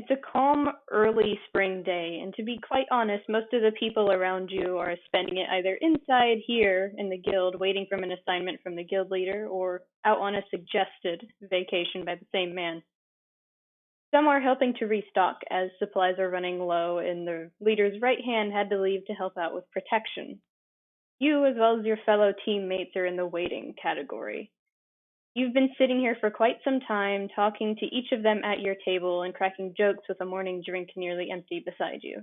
It's a calm, early spring day, and to be quite honest, most of the people around you are spending it either inside here in the guild, waiting from an assignment from the guild leader, or out on a suggested vacation by the same man. Some are helping to restock as supplies are running low, and the leader's right hand had to leave to help out with protection. You, as well as your fellow teammates, are in the waiting category. You've been sitting here for quite some time, talking to each of them at your table and cracking jokes with a morning drink nearly empty beside you.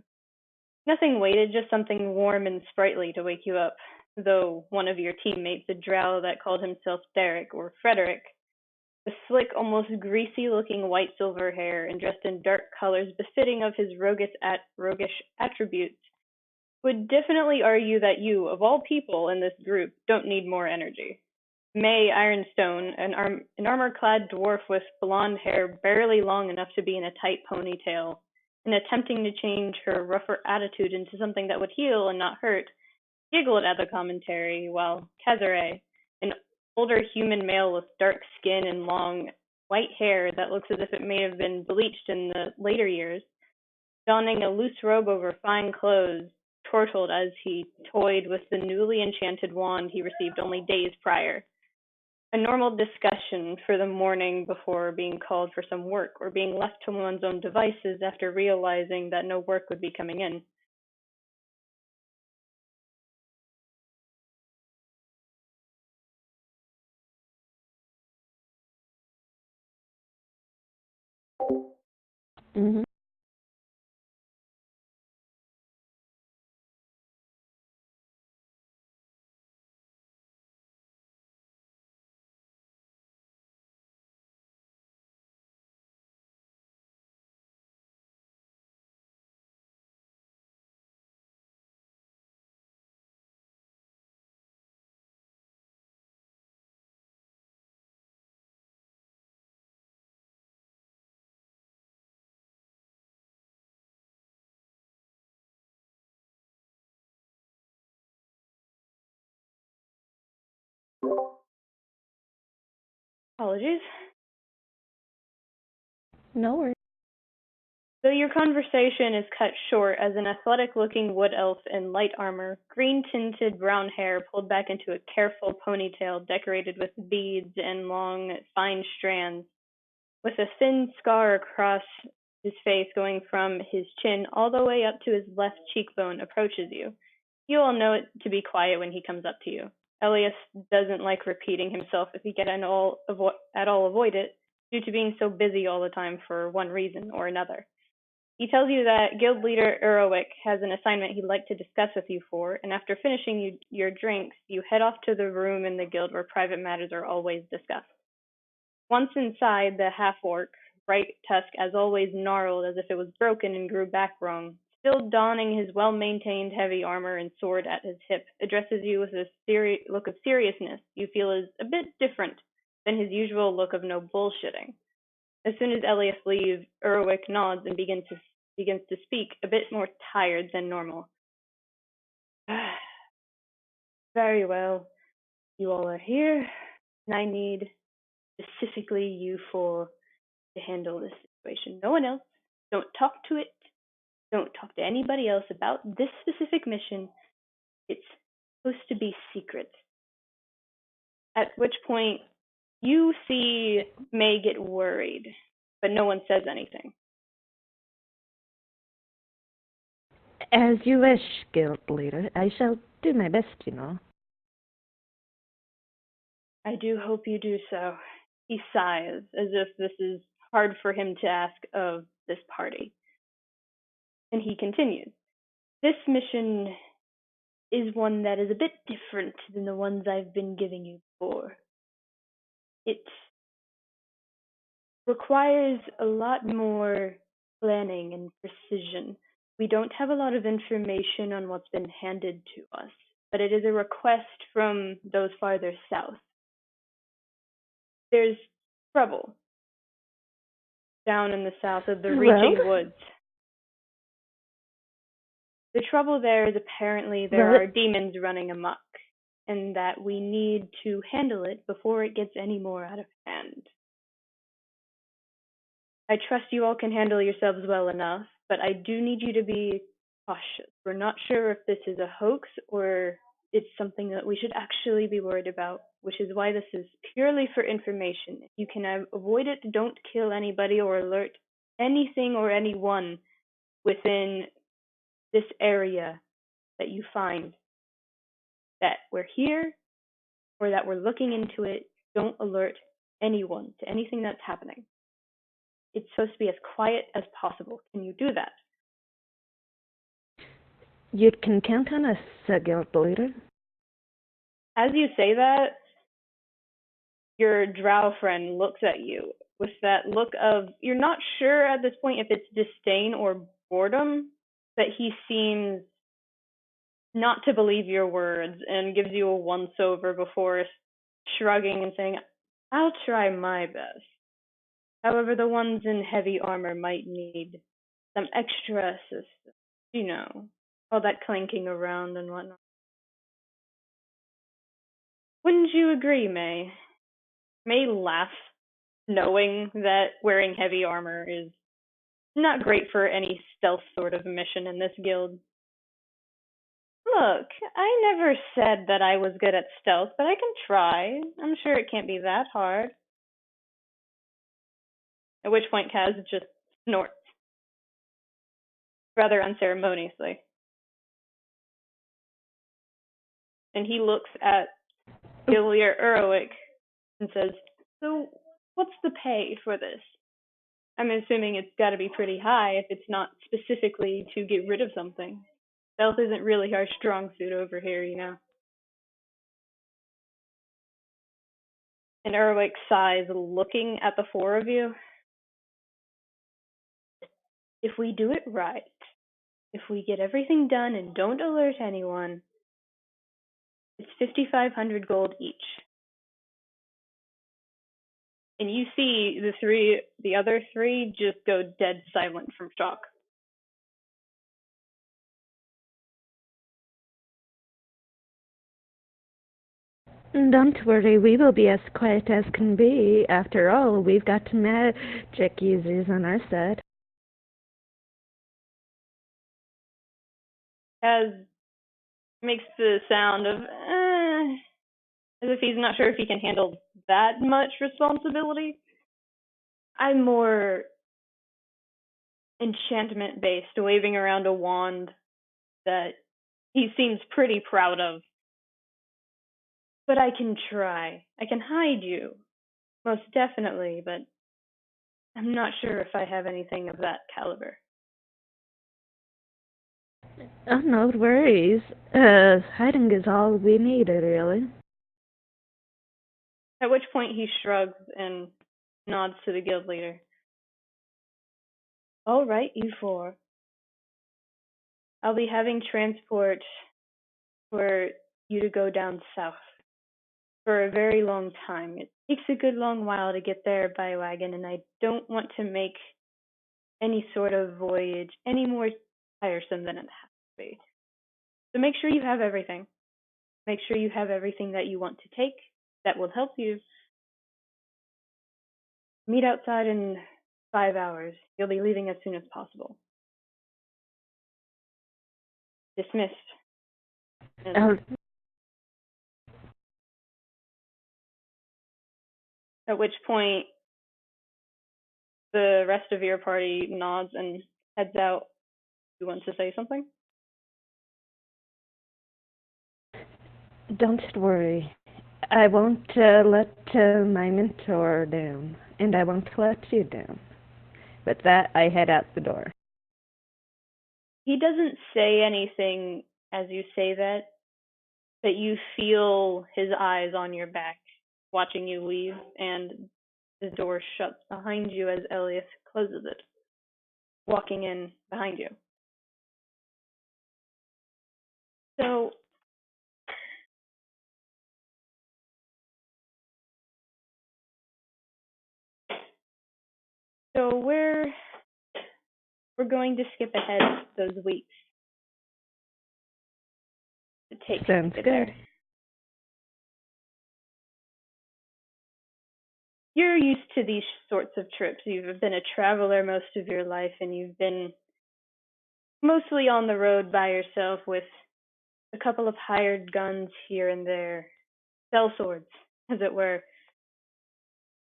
Nothing weighted, just something warm and sprightly to wake you up, though one of your teammates, a drow that called himself Derek or Frederick, with slick, almost greasy-looking white silver hair and dressed in dark colors befitting of his roguish attributes, would definitely argue that you, of all people in this group, don't need more energy. May Ironstone, an armor-clad dwarf with blonde hair barely long enough to be in a tight ponytail, and attempting to change her rougher attitude into something that would heal and not hurt, giggled at the commentary, while Cesare, an older human male with dark skin and long white hair that looks as if it may have been bleached in the later years, donning a loose robe over fine clothes, chortled as he toyed with the newly enchanted wand he received only days prior. A normal discussion for the morning before being called for some work or being left to one's own devices after realizing that no work would be coming in. Mm-hmm. Apologies. No worries. So your conversation is cut short as an athletic-looking wood elf in light armor, green-tinted brown hair pulled back into a careful ponytail decorated with beads and long, fine strands, with a thin scar across his face going from his chin all the way up to his left cheekbone, approaches you. You all know it to be quiet when he comes up to you. Elias doesn't like repeating himself if he can at all avoid it, due to being so busy all the time for one reason or another. He tells you that Guild Leader Erowick has an assignment he'd like to discuss with you for, and after finishing your drinks, you head off to the room in the guild where private matters are always discussed. Once inside, the half-orc, bright tusk as always gnarled as if it was broken and grew back wrong, still donning his well-maintained heavy armor and sword at his hip, addresses you with a look of seriousness you feel is a bit different than his usual look of no bullshitting. As soon as Elias leaves, Erwick nods and begins to speak, a bit more tired than normal. Very well. You all are here, and I need specifically you for to handle this situation. No one else. Don't talk to it. Don't talk to anybody else about this specific mission. It's supposed to be secret. At which point, you see May get worried, but no one says anything. As you wish, Guild Leader. I shall do my best, you know. I do hope you do so. He sighs, as if this is hard for him to ask of this party. And he continues. This mission is one that is a bit different than the ones I've been giving you before. It requires a lot more planning and precision. We don't have a lot of information on what's been handed to us, but it is a request from those farther south. There's trouble down in the south of the reaching woods. The trouble there is apparently there are demons running amok, and that we need to handle it before it gets any more out of hand. I trust you all can handle yourselves well enough, but I do need you to be cautious. We're not sure if this is a hoax or it's something that we should actually be worried about, which is why this is purely for information. If you can avoid it, don't kill anybody or alert anything or anyone within this area that you find that we're here or that we're looking into it. Don't alert anyone to anything that's happening. It's supposed to be as quiet as possible. Can you do that? You can count on us, guild leader. As you say that, your drow friend looks at you with that look of, you're not sure at this point if it's disdain or boredom, but he seems not to believe your words and gives you a once-over before shrugging and saying, I'll try my best. However, the ones in heavy armor might need some extra assistance. You know, all that clanking around and whatnot. Wouldn't you agree, May? May laughs, knowing that wearing heavy armor is not great for any stealth sort of mission in this guild. Look, I never said that I was good at stealth, but I can try. I'm sure it can't be that hard. At which point Kaz just snorts, rather unceremoniously. And he looks at Gillier Erwick and says, so what's the pay for this? I'm assuming it's got to be pretty high if it's not specifically to get rid of something. Stealth isn't really our strong suit over here, you know. And Erwick sighs, looking at the four of you. If we do it right, if we get everything done and don't alert anyone, it's 5,500 gold each. And you see the other three just go dead silent from shock. Don't worry, we will be as quiet as can be. After all, we've got magic users on our side. As makes the sound of, as if he's not sure if he can handle that much responsibility. I'm more enchantment-based, waving around a wand that he seems pretty proud of. But I can try. I can hide you, most definitely, but I'm not sure if I have anything of that caliber. Oh, no worries. Hiding is all we needed, really. At which point he shrugs and nods to the guild leader. All right, you four. I'll be having transport for you to go down south for a very long time. It takes a good long while to get there by wagon, and I don't want to make any sort of voyage any more tiresome than it has to be. So make sure you have everything. Make sure you have everything that you want to take that will help you. Meet outside in 5 hours. You'll be leaving as soon as possible. Dismissed. At which point the rest of your party nods and heads out. You want to say something? Don't worry. I won't let my mentor down, and I won't let you down. With that, I head out the door. He doesn't say anything as you say that, but you feel his eyes on your back, watching you leave, and the door shuts behind you as Elias closes it, walking in behind you. So we're going to skip ahead those weeks. It takes Sounds good. there. you're used to these sorts of trips. You've been a traveler most of your life, and you've been mostly on the road by yourself with a couple of hired guns here and there, sell swords, as it were.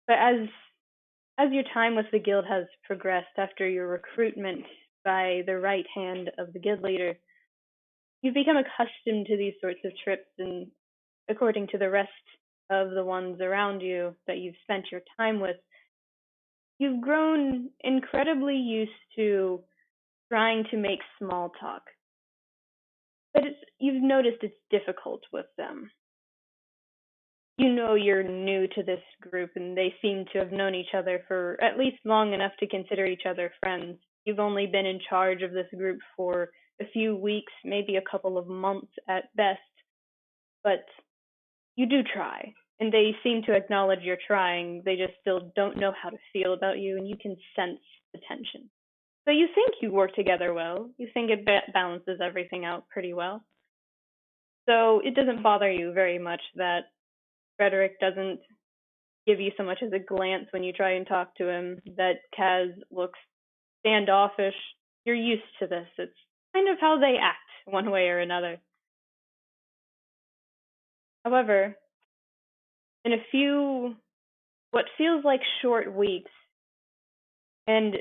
But as your time with the guild has progressed after your recruitment by the right hand of the guild leader, you've become accustomed to these sorts of trips, and according to the rest of the ones around you that you've spent your time with, you've grown incredibly used to trying to make small talk. But you've noticed it's difficult with them. You know you're new to this group, and they seem to have known each other for at least long enough to consider each other friends. You've only been in charge of this group for a few weeks, maybe a couple of months at best, but you do try, and they seem to acknowledge you're trying. They just still don't know how to feel about you, and you can sense the tension. So you think you work together well. You think it balances everything out pretty well. So it doesn't bother you very much that Frederick doesn't give you so much as a glance when you try and talk to him, that Kaz looks standoffish. You're used to this. It's kind of how they act, one way or another. However, in a few, what feels like short weeks, and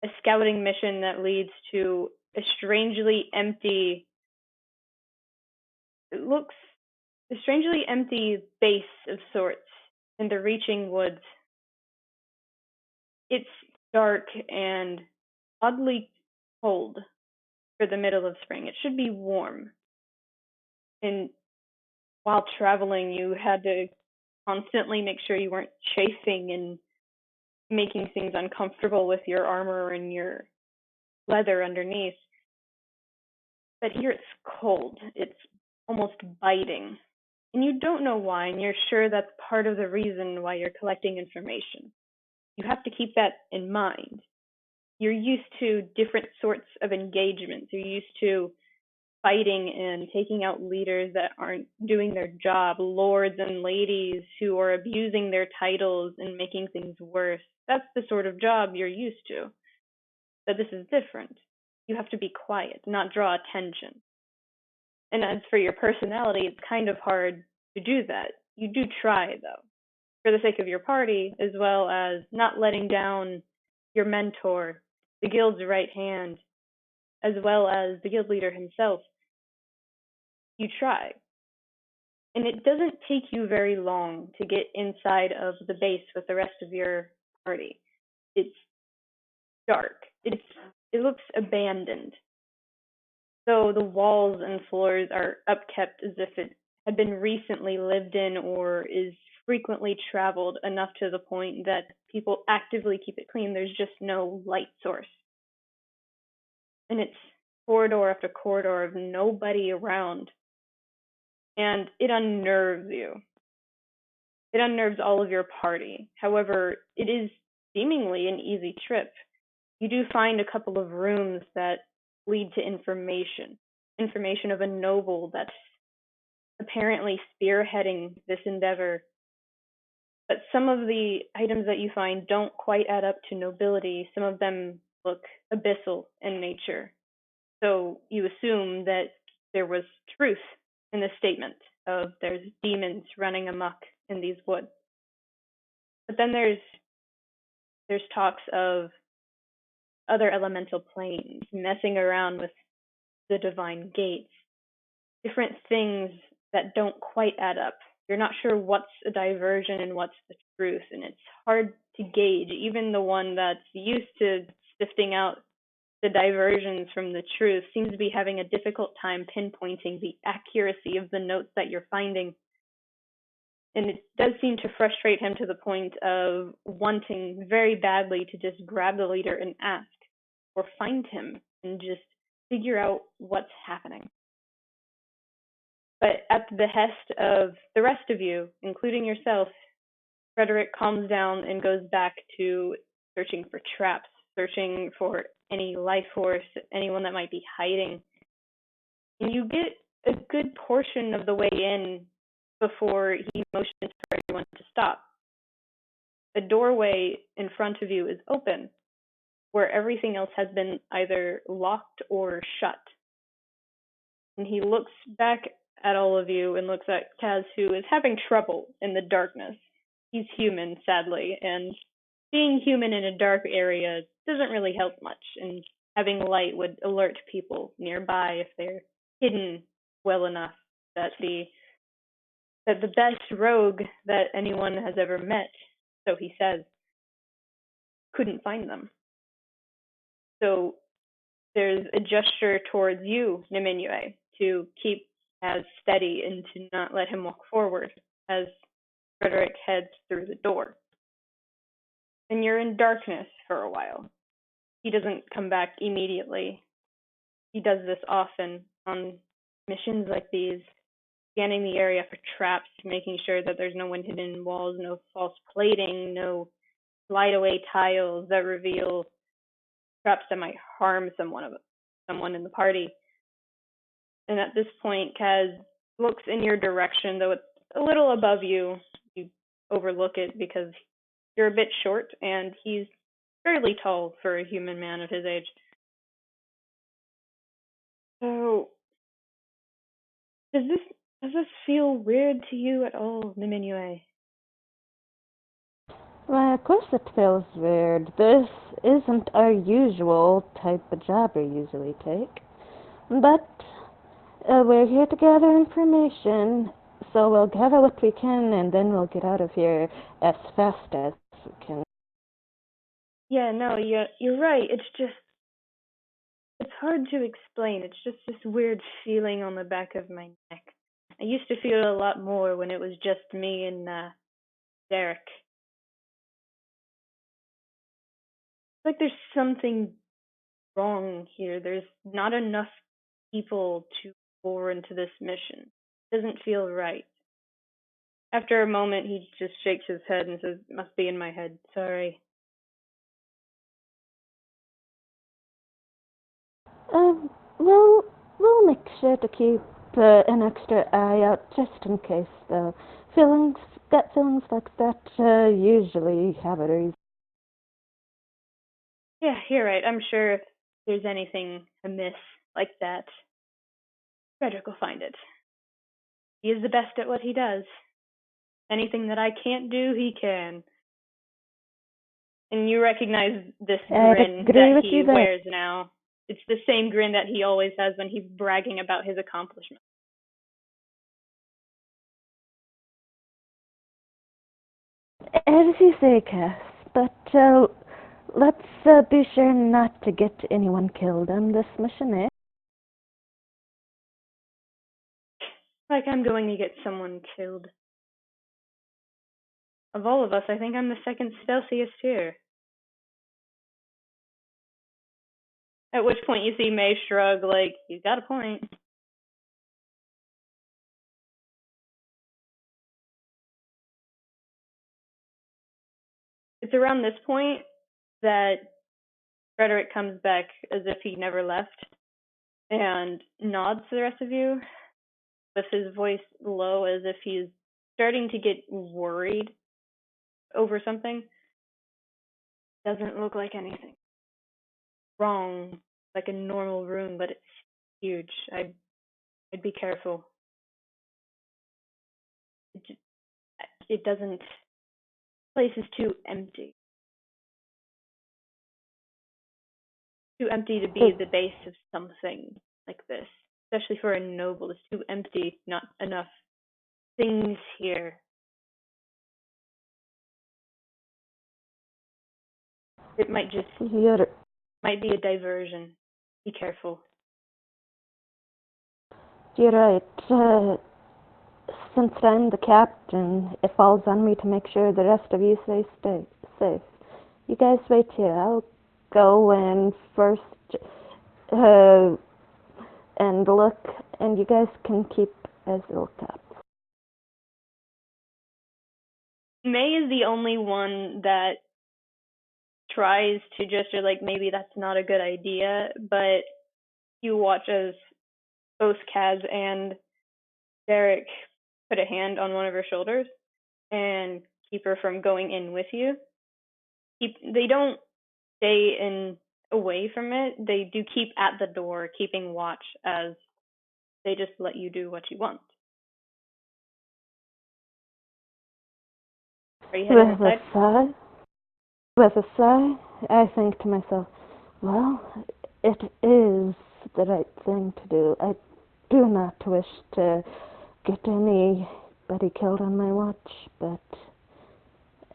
a scouting mission that leads to a strangely empty, it looks a strangely empty base of sorts in the reaching woods. It's dark and oddly cold for the middle of spring. It should be warm. And while traveling, you had to constantly make sure you weren't chafing and making things uncomfortable with your armor and your leather underneath. But here it's cold. It's almost biting. And you don't know why, and you're sure that's part of the reason why you're collecting information. You have to keep that in mind. You're used to different sorts of engagements. You're used to fighting and taking out leaders that aren't doing their job, lords and ladies who are abusing their titles and making things worse. That's the sort of job you're used to. But this is different. You have to be quiet, not draw attention. And as for your personality, it's kind of hard to do that. You do try, though, for the sake of your party, as well as not letting down your mentor, the guild's right hand, as well as the guild leader himself. You try. And it doesn't take you very long to get inside of the base with the rest of your party. It's dark. It looks abandoned. So the walls and floors are upkept as if it had been recently lived in or is frequently traveled enough to the point that people actively keep it clean. There's just no light source. And it's corridor after corridor of nobody around. And it unnerves you. It unnerves all of your party. However, it is seemingly an easy trip. You do find a couple of rooms that lead to information of a noble that's apparently spearheading this endeavor. But some of the items that you find don't quite add up to nobility. Some of them look abyssal in nature. So you assume that there was truth in the statement of there's demons running amok in these woods. But then there's talks of other elemental planes messing around with the divine gates, different things that don't quite add up. You're not sure what's a diversion and what's the truth, and it's hard to gauge. Even the one that's used to sifting out the diversions from the truth seems to be having a difficult time pinpointing the accuracy of the notes that you're finding. And it does seem to frustrate him to the point of wanting very badly to just grab the leader and ask, or find him and just figure out what's happening. But at the behest of the rest of you, including yourself, Frederick calms down and goes back to searching for traps, searching for any life force, anyone that might be hiding. And you get a good portion of the way in before he motions for everyone to stop. a doorway in front of you is open, where everything else has been either locked or shut. And he looks back at all of you and looks at Kaz, who is having trouble in the darkness. He's human, sadly, and being human in a dark area doesn't really help much, and having light would alert people nearby if they're hidden well enough that the best rogue that anyone has ever met, so he says, couldn't find them. So there's a gesture towards you, Niminue, to keep as steady and to not let him walk forward as Frederick heads through the door. And you're in darkness for a while. He doesn't come back immediately. He does this often on missions like these, scanning the area for traps, making sure that there's no one hidden in walls, no false plating, no slide away tiles that reveal traps that might harm someone in the party. And at this point, Kaz looks in your direction, though it's a little above you. You overlook it because you're a bit short, and he's fairly tall for a human man of his age. So, does this feel weird to you at all, Niminue? Well, of course it feels weird. This isn't our usual type of job we usually take. But we're here to gather information, so we'll gather what we can, and then we'll get out of here as fast as we can. Yeah, no, you're right. It's hard to explain. It's just this weird feeling on the back of my neck. I used to feel it a lot more when it was just me and Derek. It's like there's something wrong here. There's not enough people to pour into this mission. It doesn't feel right. After a moment, he just shakes his head and says, "Must be in my head. Sorry." Well, we'll make sure to keep an extra eye out just in case, though. Gut feelings like that usually have a reason. Yeah, you're right. I'm sure if there's anything amiss like that, Frederick will find it. He is the best at what he does. Anything that I can't do, he can. And you recognize this grin that he wears now. It's the same grin that he always has when he's bragging about his accomplishments. As you say, Cass, but let's be sure not to get anyone killed on this mission, eh? Like I'm going to get someone killed. Of all of us, I think I'm the second stealthiest here. At which point you see May shrug, like, he's got a point. It's around this point that Frederick comes back as if he never left and nods to the rest of you with his voice low as if he's starting to get worried over something. Doesn't look like anything wrong, like a normal room, but it's huge. I'd be careful. It doesn't. Place is too empty. Too empty to be the base of something like this. Especially for a noble. It's too empty. Not enough things here. It might just might be a diversion. Be careful. You're right. Since I'm the captain, it falls on me to make sure the rest of you stay safe. You guys wait here. I'll go and first and look, and you guys can keep as lookout. May is the only one that tries to gesture like maybe that's not a good idea, but you watch as both Kaz and Derek put a hand on one of her shoulders and keep her from going in with you. They don't stay in away from it. They do keep at the door, keeping watch as they just let you do what you want. Are you heading inside? With a sigh, I think to myself, well, it is the right thing to do. I do not wish to get anybody killed on my watch, but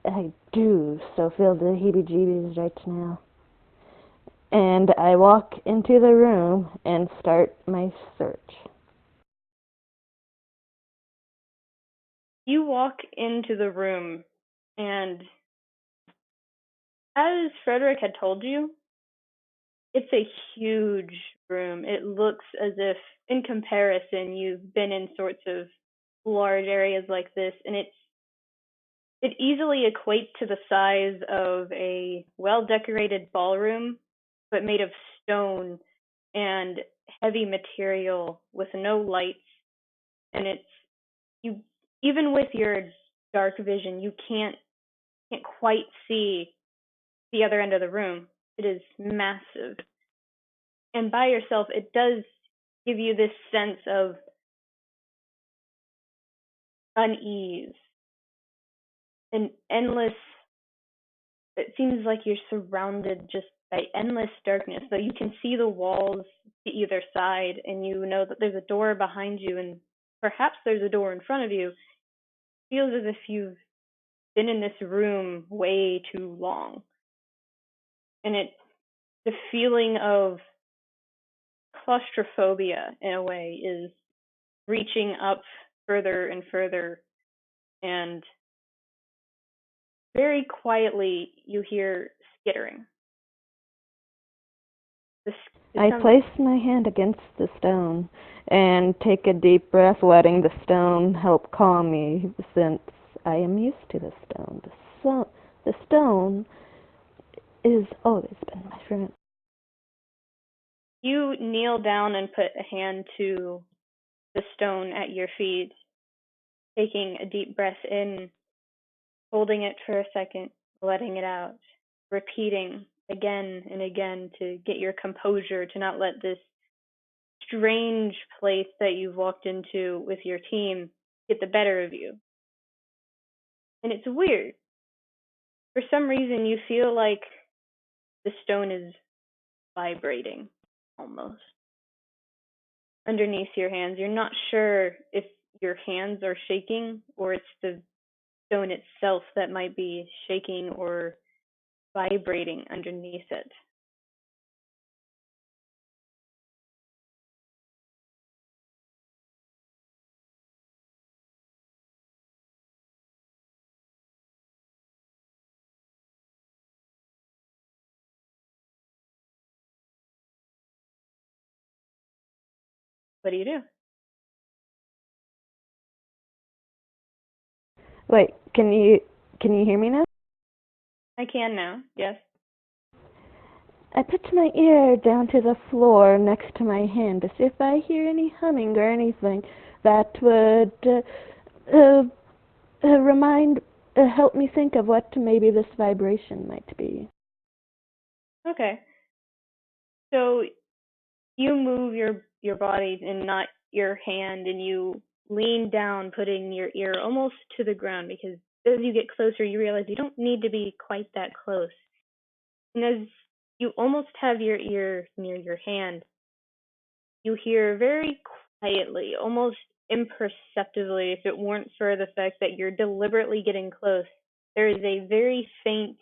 I do so feel the heebie-jeebies right now. And I walk into the room and start my search. You walk into the room, and as Frederick had told you, it's a huge room. It looks as if, in comparison, you've been in sorts of large areas like this, and it easily equates to the size of a well-decorated ballroom, but made of stone and heavy material with no lights. And it's you even with your dark vision, you can't quite see the other end of the room. It is massive. And by yourself, it does give you this sense of unease, an endless. It seems like you're surrounded just by endless darkness, though you can see the walls to either side, and you know that there's a door behind you, and perhaps there's a door in front of you. It feels as if you've been in this room way too long. And the feeling of claustrophobia, in a way, is reaching up further and further, and very quietly you hear skittering. I place my hand against the stone and take a deep breath, letting the stone help calm me, since I am used to the stone. The stone has always been my friend. You kneel down and put a hand to the stone at your feet, taking a deep breath in, holding it for a second, letting it out, repeating again and again to get your composure, to not let this strange place that you've walked into with your team get the better of you. And it's weird. For some reason, you feel like the stone is vibrating almost underneath your hands. You're not sure if your hands are shaking or it's the stone itself that might be shaking or vibrating underneath it. What do you do? Wait, can you hear me now? I can now, yes. I put my ear down to the floor next to my hand to see if I hear any humming or anything that would help me think of what maybe this vibration might be. Okay. So you move your body and not your hand, and you lean down, putting your ear almost to the ground, because as you get closer, you realize you don't need to be quite that close. And as you almost have your ear near your hand, you hear very quietly, almost imperceptibly, if it weren't for the fact that you're deliberately getting close, there is a very faint,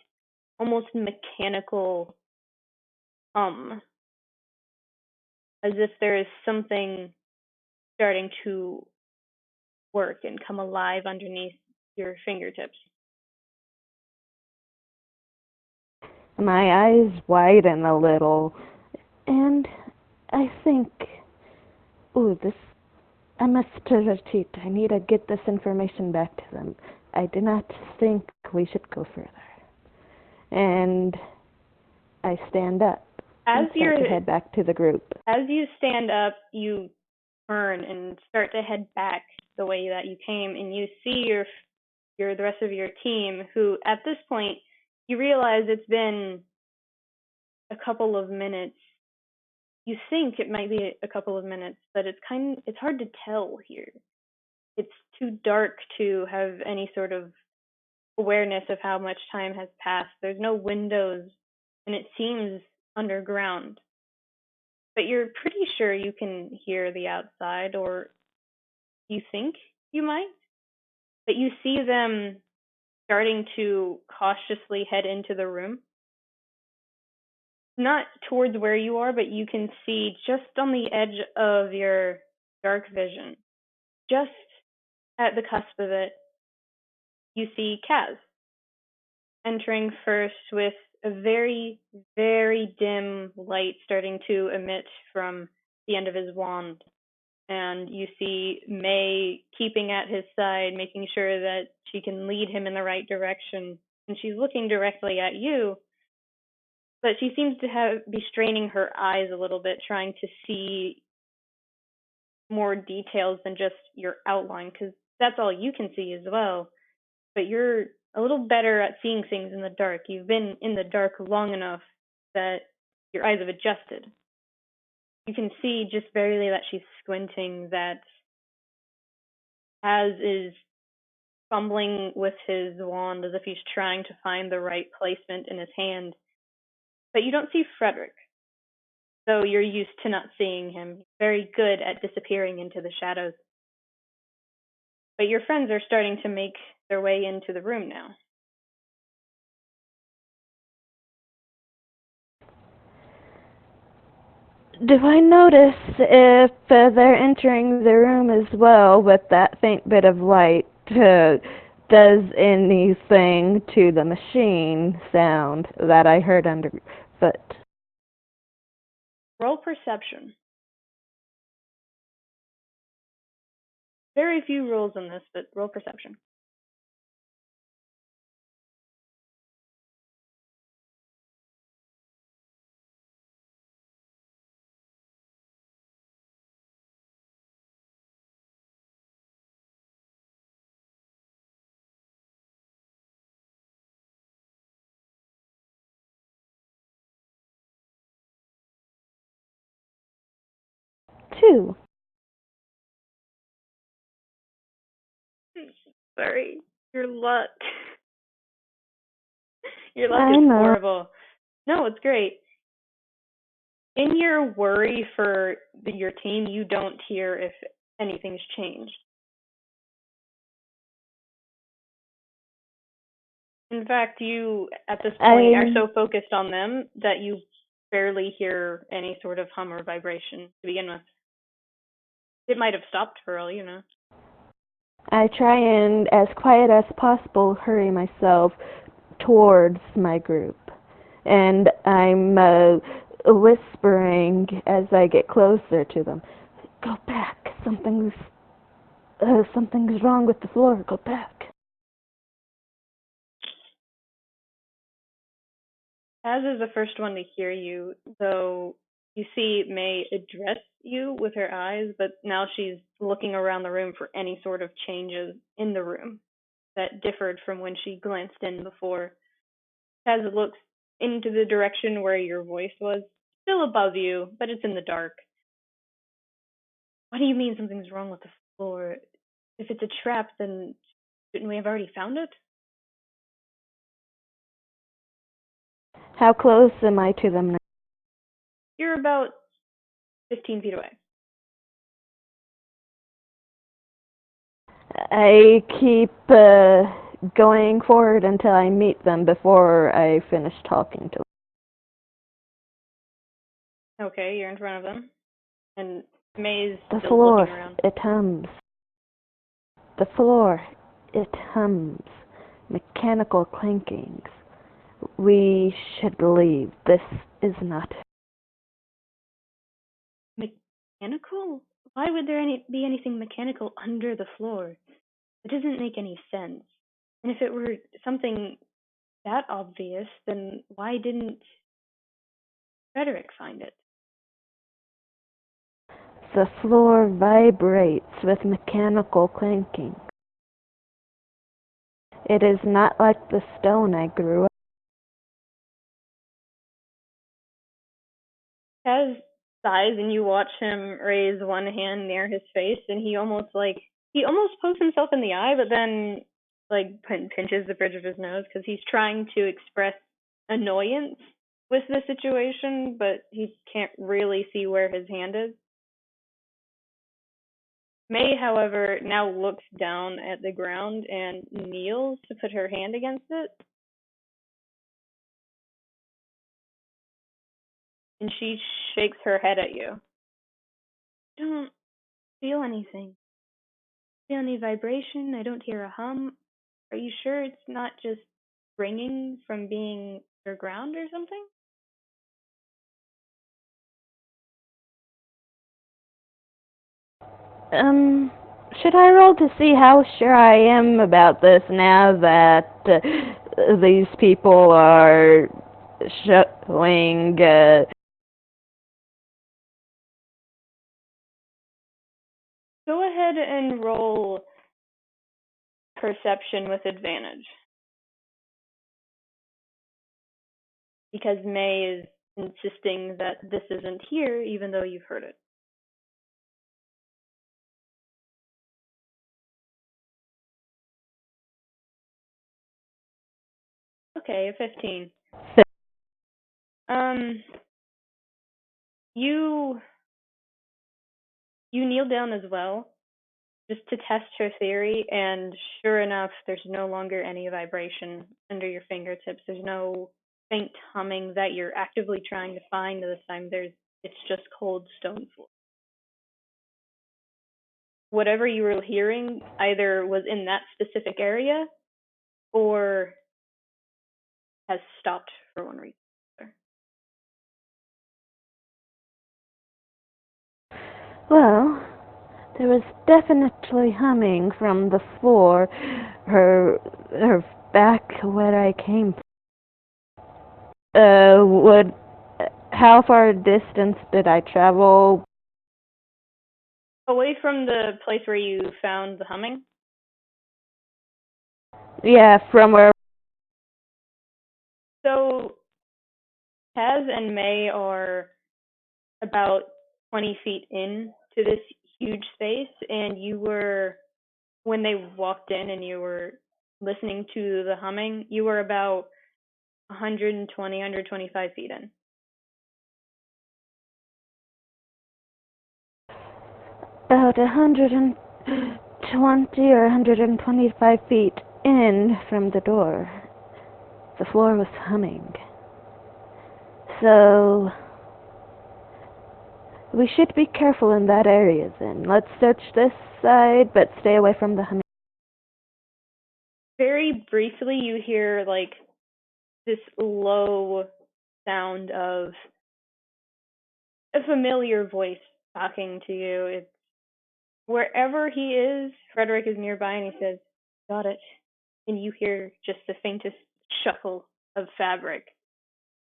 almost mechanical as if there is something starting to work and come alive underneath your fingertips. My eyes widen a little, and I think, I must retreat. I need to get this information back to them. I do not think we should go further. And I stand up and start to head back to the group. As you stand up, you turn and start to head back the way that you came, and you see the rest of your team, who at this point you realize it's been a couple of minutes. You think it might be a couple of minutes, but it's hard to tell here. It's too dark to have any sort of awareness of how much time has passed. There's no windows, and it seems underground. But you're pretty sure you can hear the outside, or you think you might. But you see them starting to cautiously head into the room. Not towards where you are, but you can see just on the edge of your dark vision, just at the cusp of it, you see Kaz entering first with a very, very dim light starting to emit from the end of his wand. And you see May keeping at his side, making sure that she can lead him in the right direction. And she's looking directly at you, but she seems to be straining her eyes a little bit, trying to see more details than just your outline, because that's all you can see as well. But you're a little better at seeing things in the dark. You've been in the dark long enough that your eyes have adjusted. You can see just barely that she's squinting, that Az is fumbling with his wand as if he's trying to find the right placement in his hand. But you don't see Frederick, though you're used to not seeing him. He's very good at disappearing into the shadows. But your friends are starting to make their way into the room now. Do I notice if they're entering the room as well with that faint bit of light? Does anything to the machine sound that I heard underfoot? Roll perception. Very few rolls in this, but roll perception. Two. Sorry, your luck. Your luck I is know. horrible. No, it's great. In your worry for your team, you don't hear if anything's changed. In fact, you, at this point, are so focused on them that you barely hear any sort of hum or vibration to begin with. It might have stopped for all you know. I try and, as quiet as possible, hurry myself towards my group. And I'm whispering as I get closer to them. Go back. Something's wrong with the floor. Go back. Az is the first one to hear you, though you see May address you with her eyes, but now she's looking around the room for any sort of changes in the room that differed from when she glanced in before. Az looks into the direction where your voice was, still above you, but it's in the dark. What do you mean something's wrong with the floor? If it's a trap, then shouldn't we have already found it? How close am I to them now? You're about 15 feet away. I keep going forward until I meet them before I finish talking to them. Okay, you're in front of them. And May's The still floor, looking around. it hums. The floor, it hums. Mechanical clankings. We should leave. This is not... Mechanical? Why would there be anything mechanical under the floor? It doesn't make any sense. And if it were something that obvious, then why didn't Frederick find it? The floor vibrates with mechanical clanking. It is not like the stone I grew up. Kaz sighs, and you watch him raise one hand near his face, and he almost pokes himself in the eye, but then like pinches the bridge of his nose because he's trying to express annoyance with the situation, but he can't really see where his hand is. May, however, now looks down at the ground and kneels to put her hand against it, and she shakes her head at you. I don't feel anything. I feel any vibration. I don't hear a hum. Are you sure it's not just ringing from being underground or something? Should I roll to see how sure I am about this now that these people are showing? Go ahead and roll perception with advantage. Because May is insisting that this isn't here, even though you've heard it. Okay, a 15. You kneel down as well, just to test her theory, and sure enough, there's no longer any vibration under your fingertips. There's no faint humming that you're actively trying to find this time. It's just cold stone floor. Whatever you were hearing either was in that specific area or has stopped for one reason. Well, there was definitely humming from the floor, her back where I came from. Would how far distance did I travel? Away from the place where you found the humming? Yeah, from where. So, Kaz and May are about 20 feet in to this huge space, and when they walked in and you were listening to the humming, you were about 120, 125 feet in. About 120 or 125 feet in from the door. The floor was humming. So, we should be careful in that area then. Let's search this side, but stay away from the humming. Very briefly, you hear like this low sound of a familiar voice talking to you. It's wherever he is, Frederick is nearby, and he says, "Got it." And you hear just the faintest shuffle of fabric.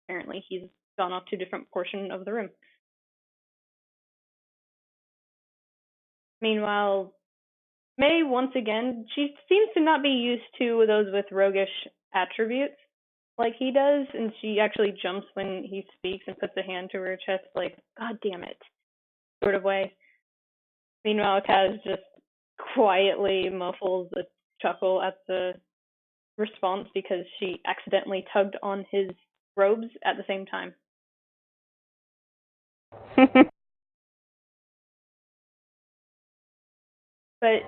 Apparently, he's gone off to a different portion of the room. Meanwhile, May, once again, she seems to not be used to those with roguish attributes like he does, and she actually jumps when he speaks and puts a hand to her chest, like, "God damn it," sort of way. Meanwhile, Kaz just quietly muffles a chuckle at the response because she accidentally tugged on his robes at the same time. But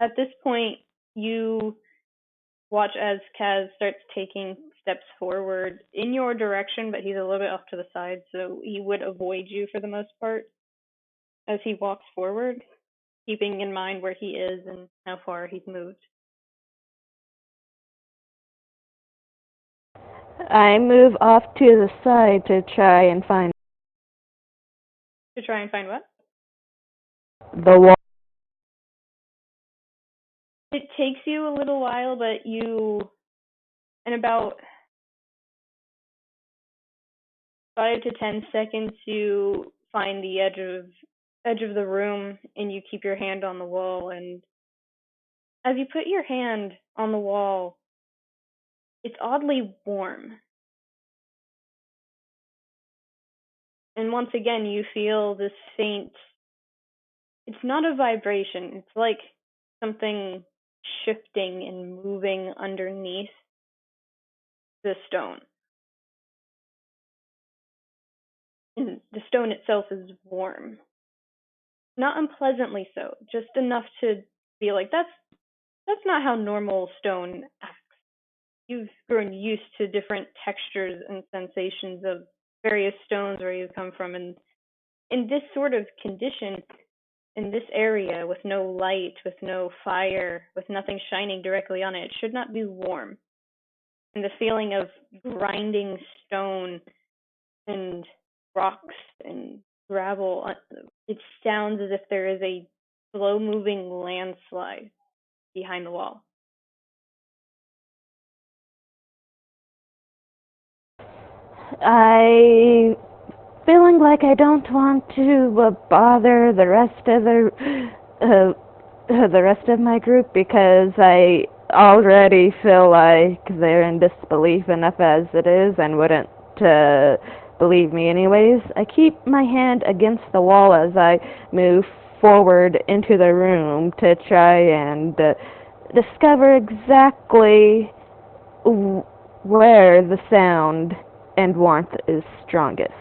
at this point, you watch as Kaz starts taking steps forward in your direction, but he's a little bit off to the side, so he would avoid you for the most part as he walks forward, keeping in mind where he is and how far he's moved. I move off to the side to try and find To try and find what? the wall. It takes you a little while, but in about 5 to 10 seconds, you find the edge of the room, and you keep your hand on the wall, and As you put your hand on the wall, it's oddly warm. And once again, you feel this faint, it's not a vibration, it's like something shifting and moving underneath the stone. And the stone itself is warm. Not unpleasantly so, just enough to be like, that's not how normal stone acts. You've grown used to different textures and sensations of various stones where you come from, and in this sort of condition, in this area, with no light, with no fire, with nothing shining directly on it, it should not be warm. And the feeling of grinding stone and rocks and gravel, it sounds as if there is a slow moving landslide behind the wall. I feeling like I don't want to bother the rest of my group because I already feel like they're in disbelief enough as it is and wouldn't believe me anyways. I keep my hand against the wall as I move forward into the room to try and discover exactly where the sound and warmth is strongest.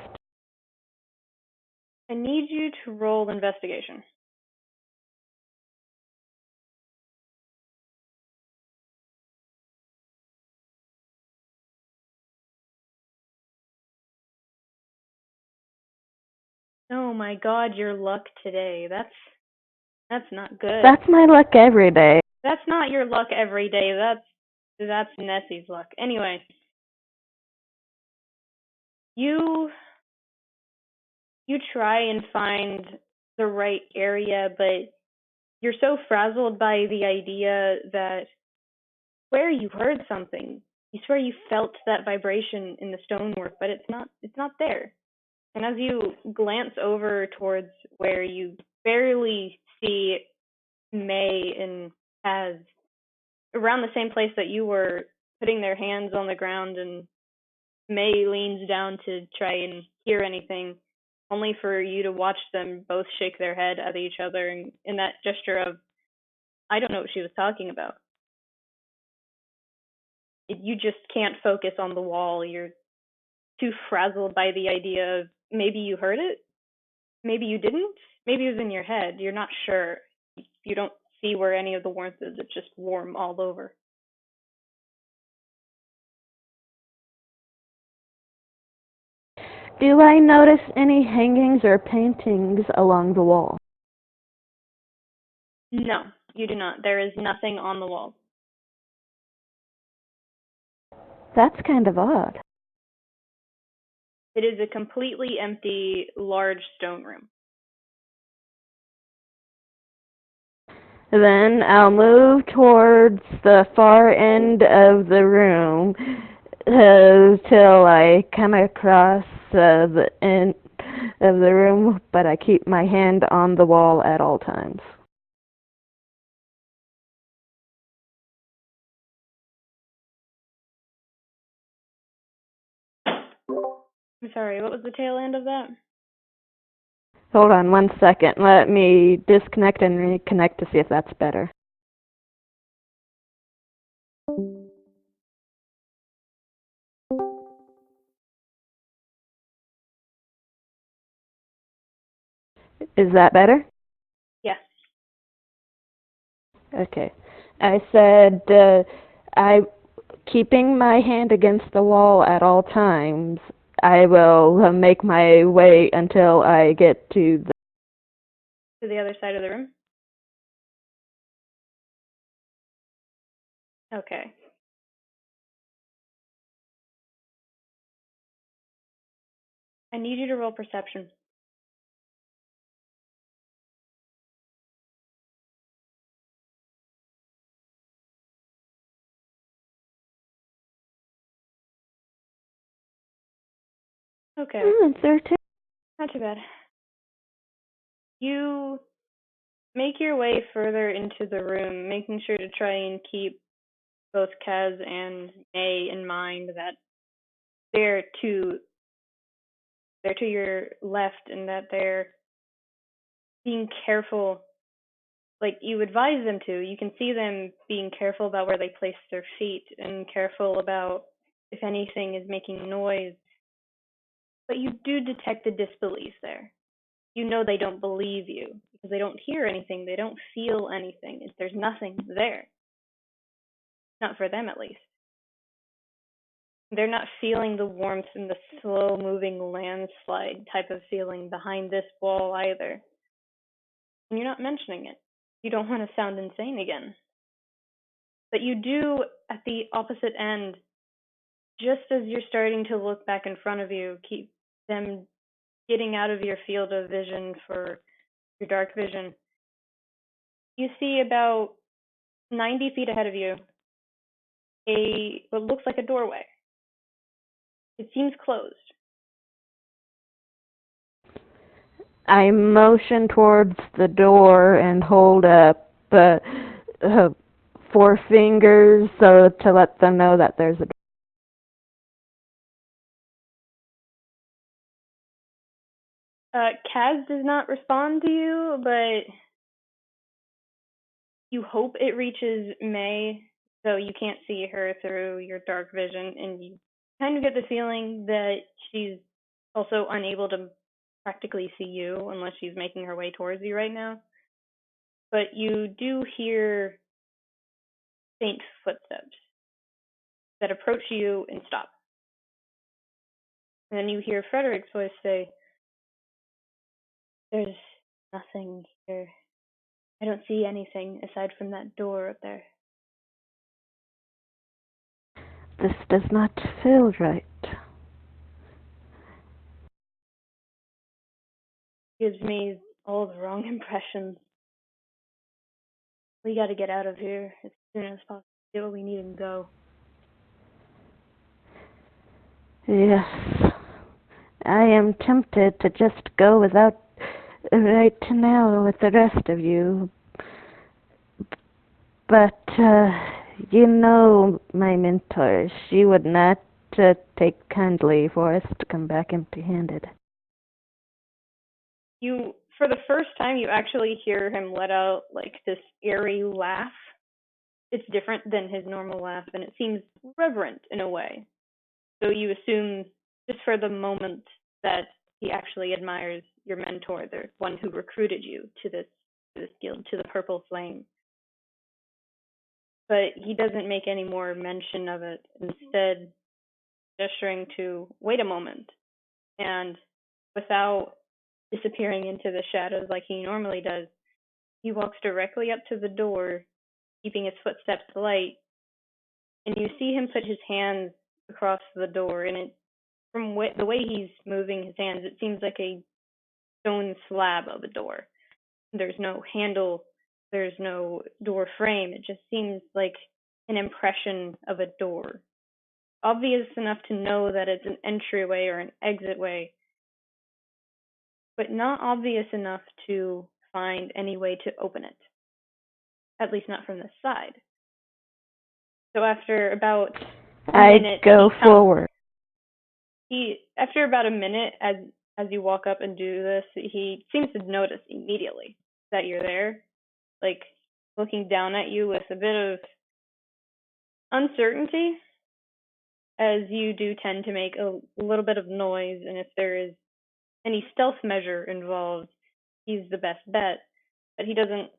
I need you to roll investigation. Oh my god, your luck today. That's not good. That's my luck every day. That's not your luck every day. That's Nessie's luck. Anyway, you try and find the right area, but you're so frazzled by the idea that where you heard something, you swear you felt that vibration in the stonework, but it's not there. And as you glance over towards where you barely see May and Kaz, around the same place that you were, putting their hands on the ground, and May leans down to try and hear anything, only for you to watch them both shake their head at each other in that gesture of, I don't know what she was talking about. You just can't focus on the wall. You're too frazzled by the idea of maybe you heard it, maybe you didn't, maybe it was in your head. You're not sure. You don't see where any of the warmth is. It's just warm all over. Do I notice any hangings or paintings along the wall? No, you do not. There is nothing on the wall. That's kind of odd. It is a completely empty, large stone room. Then I'll move towards the far end of the room till I come across the end of the room, but I keep my hand on the wall at all times. I'm sorry, what was the tail end of that? Hold on 1 second. Let me disconnect and reconnect to see if that's better. Is that better? Yes. Okay. I said I keeping my hand against the wall at all times. I will make my way until I get to The other side of the room? Okay. I need you to roll perception. Okay. 13. Not too bad. You make your way further into the room, making sure to try and keep both Kaz and May in mind that they're to they're to your left and that they're being careful like you advise them to. You can see them being careful about where they place their feet and careful about if anything is making noise. But you do detect the disbelief there. You know they don't believe you because they don't hear anything, they don't feel anything. There's nothing there. Not for them, at least. They're not feeling the warmth and the slow moving landslide type of feeling behind this wall either. And you're not mentioning it. You don't want to sound insane again. But you do, at the opposite end, just as you're starting to look back in front of you, keep them getting out of your field of vision for your dark vision. You see about 90 feet ahead of you what looks like a doorway. It seems closed. I motion towards the door and hold up four fingers so to let them know that there's a door. Kaz does not respond to you, but you hope it reaches May, so you can't see her through your dark vision, and you kind of get the feeling that she's also unable to practically see you unless she's making her way towards you right now. But you do hear faint footsteps that approach you and stop. And then you hear Frederick's voice say, "There's nothing here. I don't see anything aside from that door up there." This does not feel right. Gives me all the wrong impressions. We gotta get out of here as soon as possible. Get what we need and go. Yes. I am tempted to just go without right now with the rest of you. But, you know my mentor. She would not take kindly for us to come back empty-handed. For the first time, you actually hear him let out like this airy laugh. It's different than his normal laugh, and it seems reverent in a way. So you assume, just for the moment, that he actually admires your mentor, the one who recruited you to this guild, to the Purple Flame. But he doesn't make any more mention of it, instead gesturing to wait a moment, and without disappearing into the shadows like he normally does, he walks directly up to the door, keeping his footsteps light, and you see him put his hands across the door, and from the way he's moving his hands, it seems like a stone slab of a door. There's no handle, there's no door frame. It just seems like an impression of a door. Obvious enough to know that it's an entryway or an exitway, but not obvious enough to find any way to open it. At least not from this side. So after about a minute, I go forward. After about a minute, as you walk up and do this, he seems to notice immediately that you're there, like looking down at you with a bit of uncertainty, as you do tend to make a little bit of noise, and if there is any stealth measure involved, he's the best bet. But he doesn't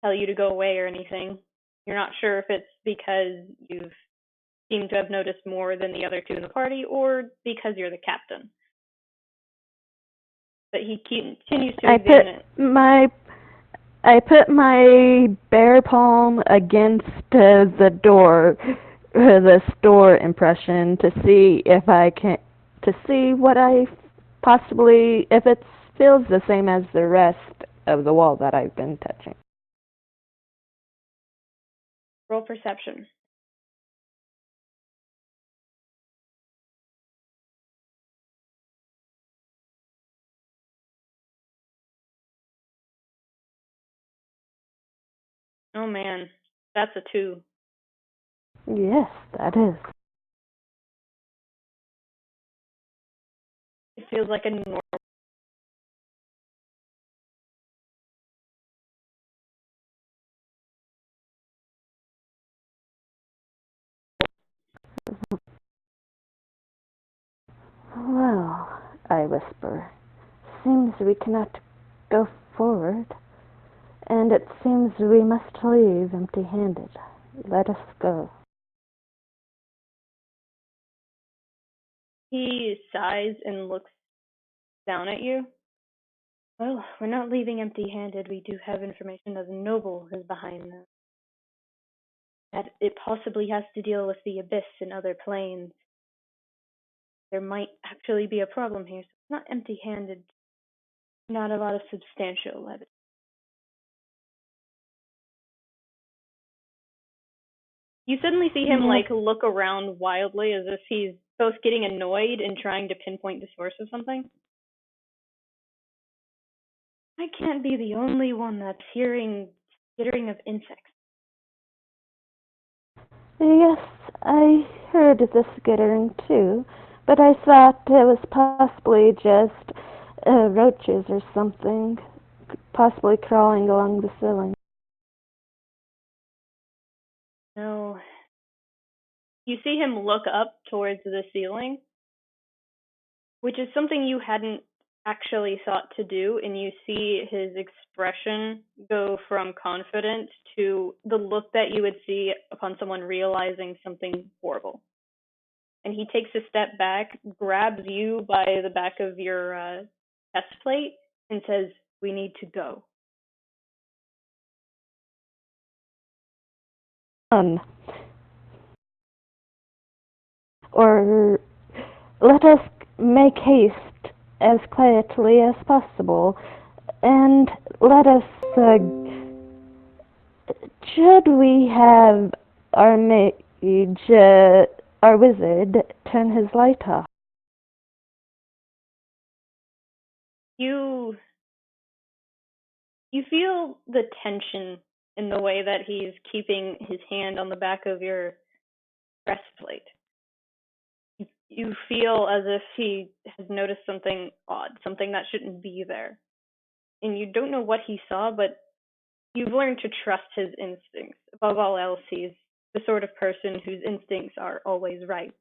tell you to go away or anything. You're not sure if it's because you've seemed to have noticed more than the other two in the party, or because you're the captain. But he continues to examine it. I put my bare palm against the door, this door impression, to see if I can, to see what I possibly, if it feels the same as the rest of the wall that I've been touching. Roll perception. Oh man, that's a 2. Yes, that is. It feels like a normal. Well, I whisper, seems we cannot go forward, and it seems we must leave empty-handed. Let us go. He sighs and looks down at you. Well, we're not leaving empty-handed. We do have information that the noble is behind this. That it possibly has to deal with the abyss and other planes. There might actually be a problem here, so it's not empty-handed. Not a lot of substantial evidence. You suddenly see him Yes, like look around wildly as if he's both getting annoyed and trying to pinpoint the source of something. I can't be the only one that's hearing skittering of insects. yes, I heard the skittering too, but I thought it was possibly just roaches or something, possibly crawling along the ceiling. No. You see him look up towards the ceiling, which is something you hadn't actually thought to do, and you see his expression go from confident to the look that you would see upon someone realizing something horrible. And he takes a step back, grabs you by the back of your chest plate, and says, "We need to go." Um, or let us make haste as quietly as possible, and let us, should we have our mage, our wizard, turn his light off? You you feel the tension in the way that he's keeping his hand on the back of your breastplate. You feel as if he has noticed something odd, something that shouldn't be there. And you don't know what he saw, but you've learned to trust his instincts. Above all else, he's the sort of person whose instincts are always right.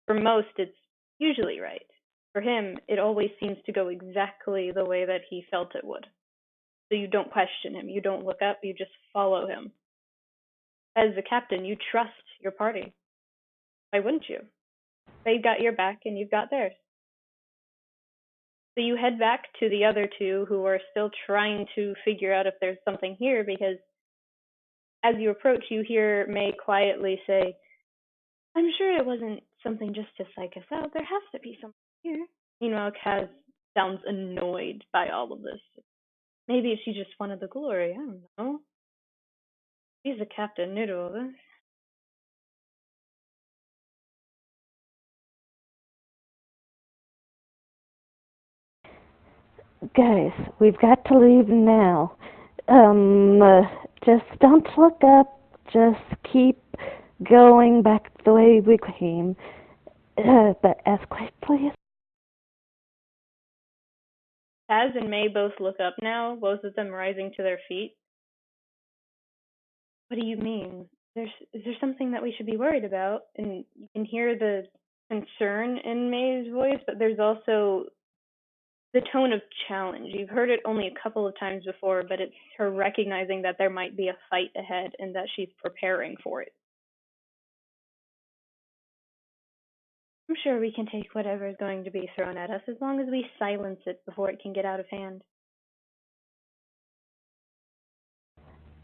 For most, it's usually right. For him, it always seems to go exactly the way that he felt it would. So you don't question him, you don't look up, you just follow him. As the captain, you trust your party. Why wouldn't you? They've got your back and you've got theirs. So you head back to the other two who are still trying to figure out if there's something here because as you approach, you hear May quietly say, "I'm sure it wasn't something just to psych us out. There has to be something here." Meanwhile, Kaz sounds annoyed by all of this. Maybe she just wanted the glory. I don't know. He's the captain, new to all this. Guys, we've got to leave now. Just don't look up. Just keep going back the way we came. But as quickly as... Kaz and May both look up now, both of them rising to their feet. What do you mean? Is there something that we should be worried about? And you can hear the concern in May's voice, but there's also the tone of challenge. You've heard it only a couple of times before, but it's her recognizing that there might be a fight ahead and that she's preparing for it. I'm sure we can take whatever is going to be thrown at us as long as we silence it before it can get out of hand.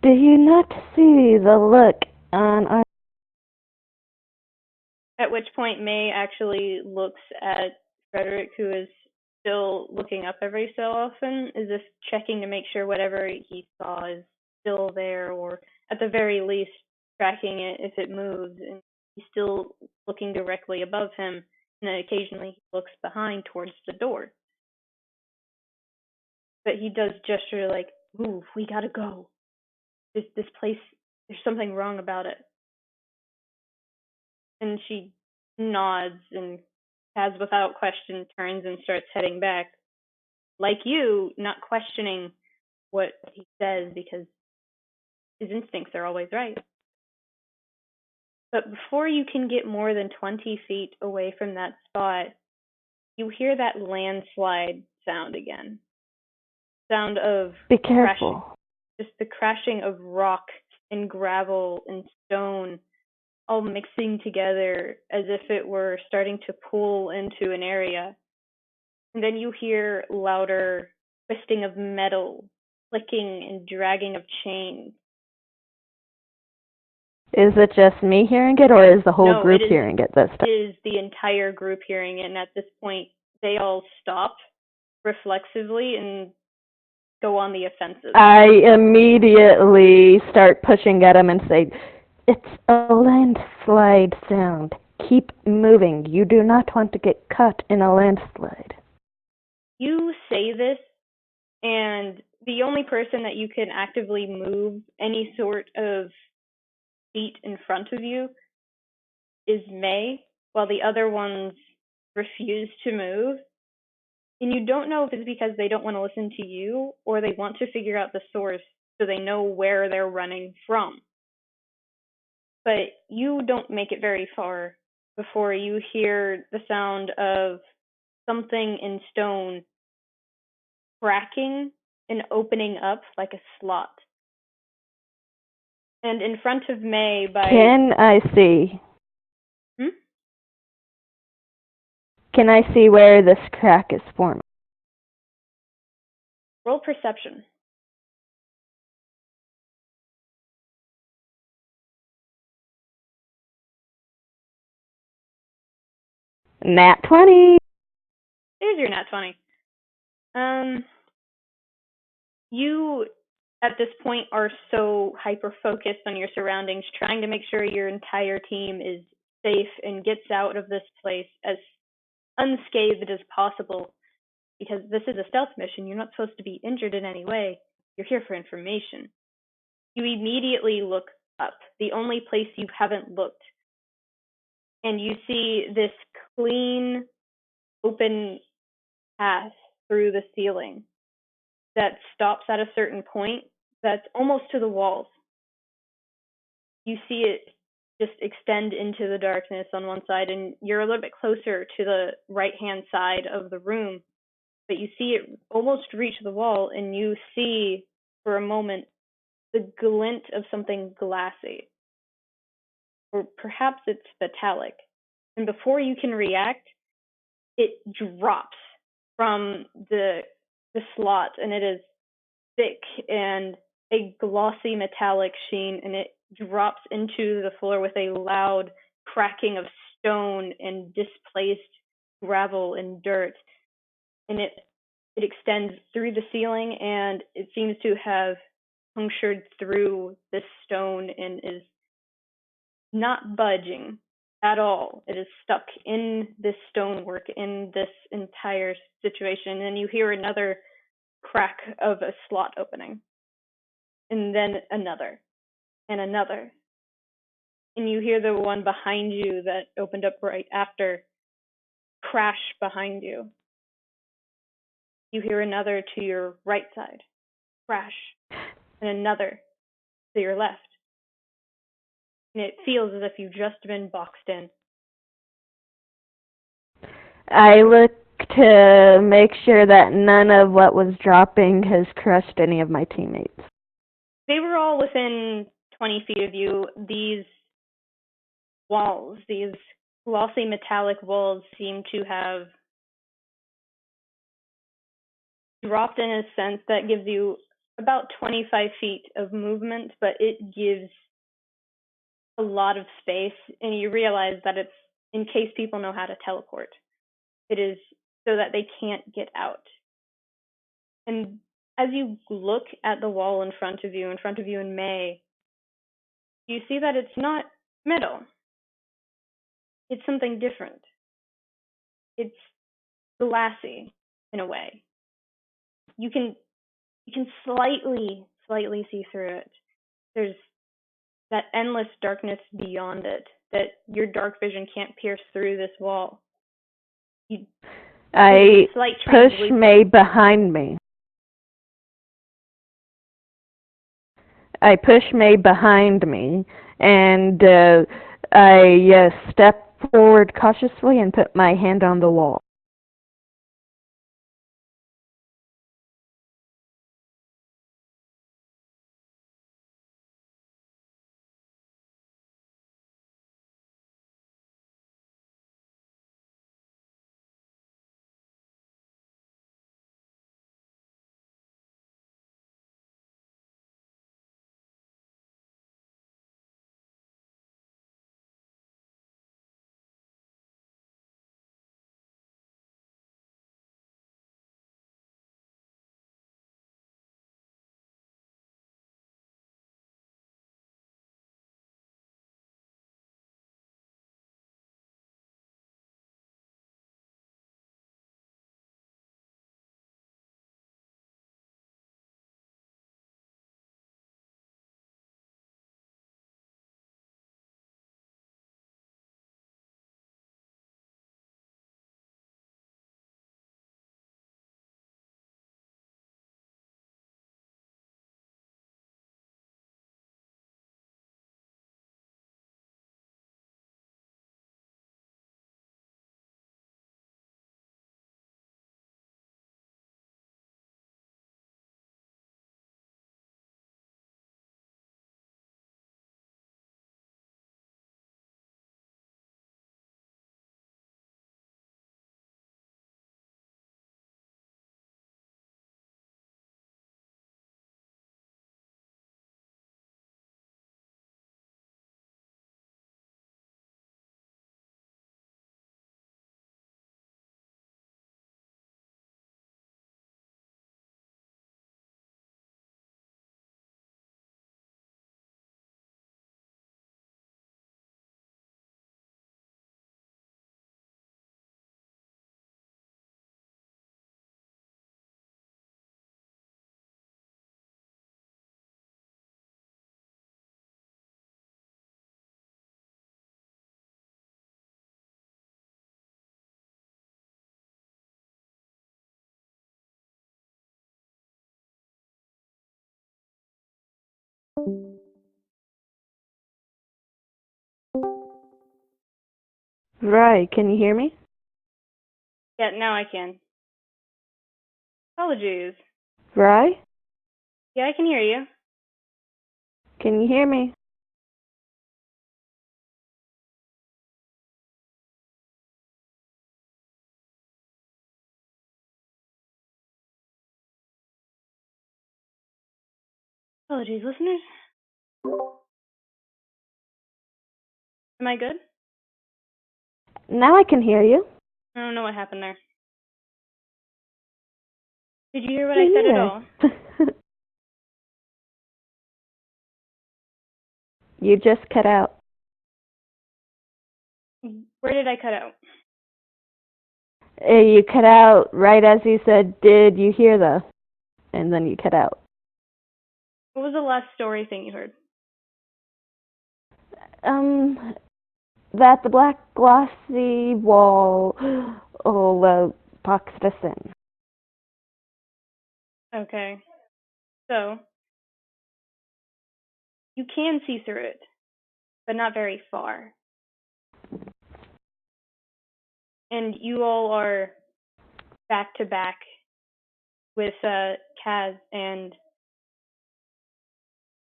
Do you not see the look on our... At which point May actually looks at Frederick, who is still looking up every so often, as if checking to make sure whatever he saw is still there, or at the very least tracking it if it moves. And he's still looking directly above him, and then occasionally he looks behind towards the door. But he does gesture like, "Move, we gotta go." this place, there's something wrong about it. And she nods, and Kaz, without question, turns and starts heading back. Like you, not questioning what he says because his instincts are always right. But before you can get more than 20 feet away from that spot, you hear that landslide sound again. Sound of Be crashing. careful. Just the crashing of rock and gravel and stone all mixing together as if it were starting to pool into an area. And then you hear louder twisting of metal, clicking and dragging of chains. Is it just me hearing it, or is the whole No, group it is- hearing it this It time? is the entire group hearing it, and at this point, they all stop reflexively and go on the offensive. I immediately start pushing at him and say, "It's a landslide sound. Keep moving. You do not want to get caught in a landslide." You say this, and the only person that you can actively move any sort of feet in front of you is May, while the other ones refuse to move. And you don't know if it's because they don't want to listen to you or they want to figure out the source so they know where they're running from. But you don't make it very far before you hear the sound of something in stone cracking and opening up like a slot. And in front of May by... Can I see? Hmm? Can I see where this crack is forming? Roll perception. Nat 20. There's your nat 20. You, at this point, are so hyper-focused on your surroundings, trying to make sure your entire team is safe and gets out of this place as unscathed as possible, because this is a stealth mission. You're not supposed to be injured in any way. You're here for information. You immediately look up, the only place you haven't looked, and you see this clean, open path through the ceiling that stops at a certain point that's almost to the walls. You see it just extend into the darkness on one side, and you're a little bit closer to the right-hand side of the room, but you see it almost reach the wall, and you see for a moment the glint of something glassy, or perhaps it's metallic. And before you can react, it drops from the slot, and it is thick and a glossy metallic sheen, and it drops into the floor with a loud cracking of stone and displaced gravel and dirt. And it extends through the ceiling, and it seems to have punctured through this stone and is not budging at all. It is stuck in this stonework, in this entire situation. And you hear another crack of a slot opening, and then another, and another. And you hear the one behind you that opened up right after crash behind you. You hear another to your right side, crash, and another to your left. And it feels as if you've just been boxed in. I look to make sure that none of what was dropping has crushed any of my teammates. They were all within 20 feet of you. These walls, these glossy metallic walls, seem to have dropped in a sense that gives you about 25 feet of movement, but it gives a lot of space, and you realize that it's in case people know how to teleport. It is so that they can't get out. And as you look at the wall in front of you in May, you see that it's not metal. It's something different. It's glassy in a way. You can slightly see through it, there's that endless darkness beyond it, that your dark vision can't pierce through this wall. I Slight push May behind me. I push May behind me, and I step forward cautiously and put my hand on the wall. Right, can you hear me? Yeah, now I can. Apologies. Right? Yeah, I can hear you. Can you hear me? Apologies, listeners. Am I good? Now I can hear you. I don't know what happened there. Did you hear what Me I said at neither. all? You just cut out. Where did I cut out? You cut out right as you said, "Did you hear the?" And then you cut out. What was the last story thing you heard? That the black glossy wall boxed us in. Okay. So, you can see through it, but not very far. And you all are back to back with Kaz and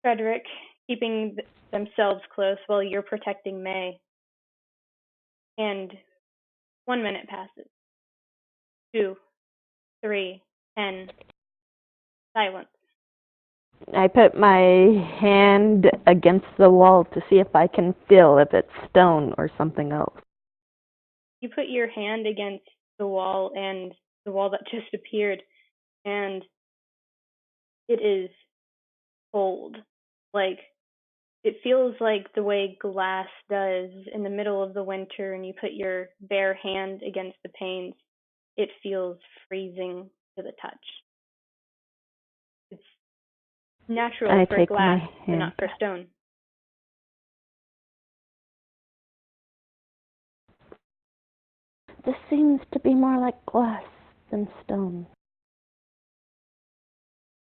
Frederick keeping themselves close while you're protecting May. And 1 minute passes. 2, 3, 10. Silence. I put my hand against the wall to see if I can feel if it's stone or something else. You put your hand against the wall and the wall that just appeared, and it is cold. Like, it feels like the way glass does in the middle of the winter, and you put your bare hand against the panes. It feels freezing to the touch. It's natural I for take glass, my but hand not for back. stone. This seems to be more like glass than stone.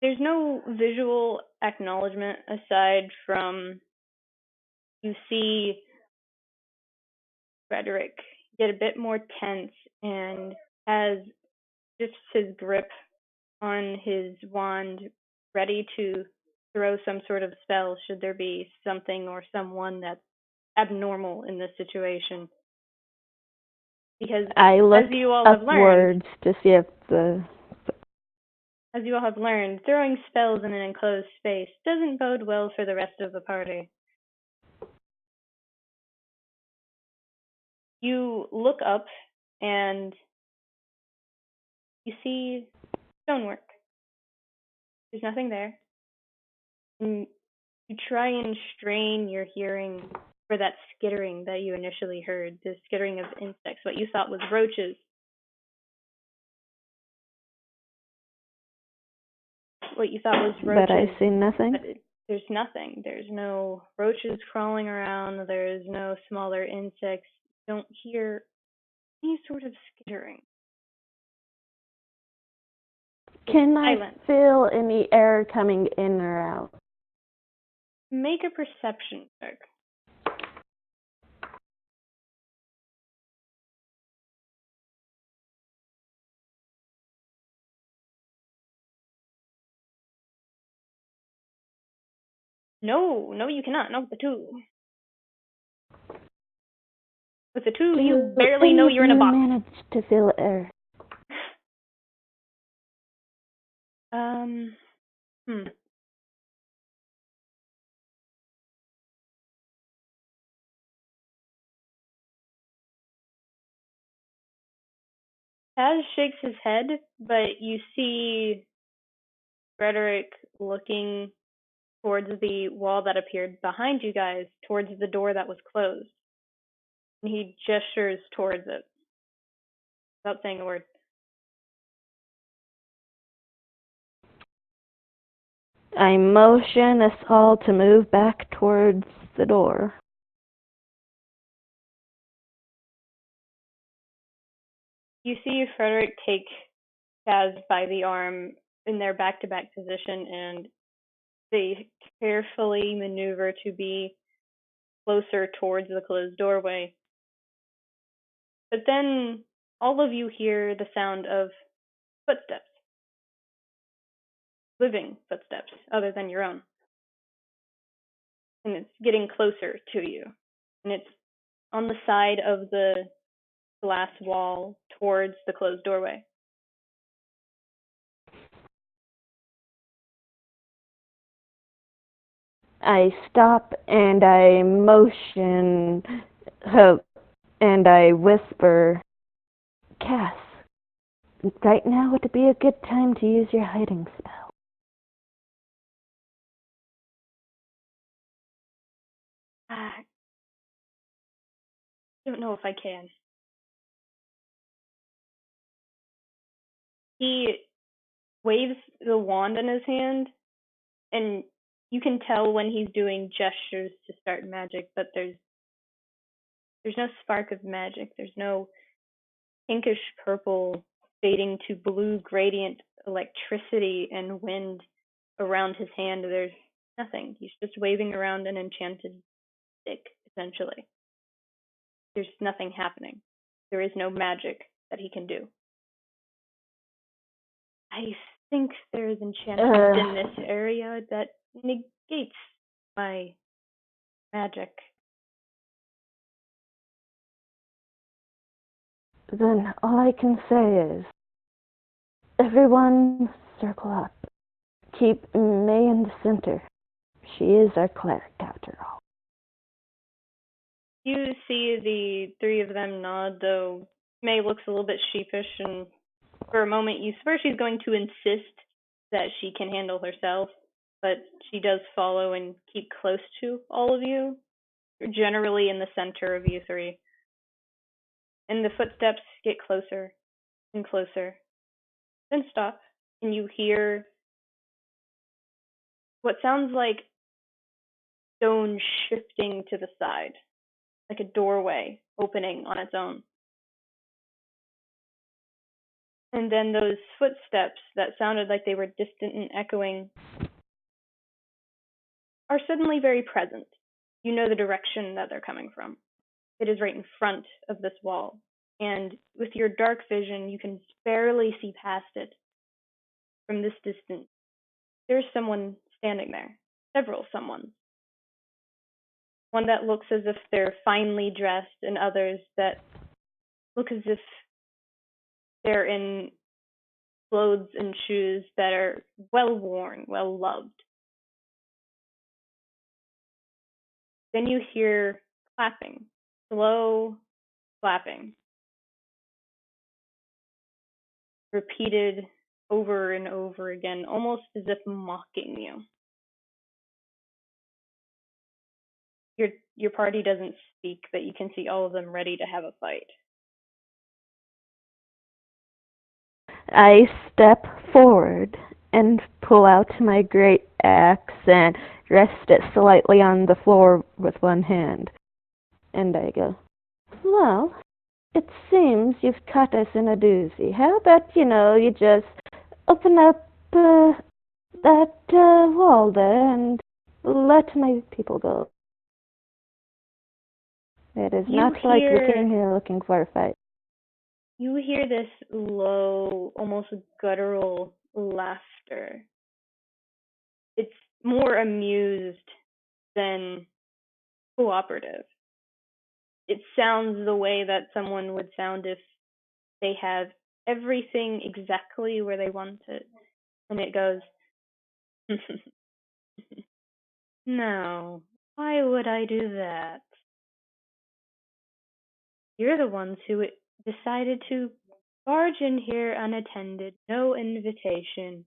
There's no visual acknowledgement aside from you see Frederick get a bit more tense and has just his grip on his wand ready to throw some sort of spell should there be something or someone that's abnormal in this situation. Because I look as you all have learned, upwards to see if throwing spells in an enclosed space doesn't bode well for the rest of the party. You look up and you see stonework. There's nothing there. And you try and strain your hearing for that skittering that you initially heard, the skittering of insects, what you thought was roaches. What you thought was roaches. but I see nothing. But there's nothing. There's no roaches crawling around. There's no smaller insects. You don't hear any sort of skittering. Can Silent. I feel any air coming in or out? Make a perception check. No, you cannot. Not with the two. With the two, you barely know you're in a box. Manage to feel air. Hmm. Taz shakes his head, but you see Frederick looking towards the wall that appeared behind you guys, towards the door that was closed. And he gestures towards it without saying a word. I motion us all to move back towards the door. You see Frederick take Taz by the arm in their back-to-back position, and they carefully maneuver to be closer towards the closed doorway. But then all of you hear the sound of footsteps. Living footsteps, other than your own. And it's getting closer to you. And it's on the side of the glass wall towards the closed doorway. I stop and I motion and I whisper, Cass, right now would be a good time to use your hiding spell. I don't know if I can. He waves the wand in his hand, and you can tell when he's doing gestures to start magic, but there's no spark of magic. There's no pinkish purple fading to blue gradient electricity and wind around his hand. There's nothing. He's just waving around an enchanted stick, essentially. There's nothing happening. There is no magic that he can do. I think there is enchantment in this area that negates my magic. Then all I can say is, everyone circle up. Keep May in the center. She is our cleric after all. You see the three of them nod, though May looks a little bit sheepish, and for a moment you swear she's going to insist that she can handle herself, but she does follow and keep close to all of you. You're generally in the center of you three. And the footsteps get closer and closer, then stop, and you hear what sounds like stone shifting to the side, like a doorway opening on its own. And then those footsteps that sounded like they were distant and echoing are suddenly very present. You know the direction that they're coming from. It is right in front of this wall. And with your dark vision, you can barely see past it from this distance. There's someone standing there, several someones. One that looks as if they're finely dressed, and others that look as if they're in clothes and shoes that are well worn, well loved. Then you hear clapping, slow clapping, repeated over and over again, almost as if mocking you. Your party doesn't speak, but you can see all of them ready to have a fight. I step forward and pull out my great axe and rest it slightly on the floor with one hand. And I go, well, it seems you've caught us in a doozy. How about, you just open up that wall there and let my people go. It is not like we came here looking for a fight. You hear this low, almost guttural laughter. It's more amused than cooperative. It sounds the way that someone would sound if they have everything exactly where they want it. And it goes, no, why would I do that? You're the ones who decided to barge in here unattended, no invitation,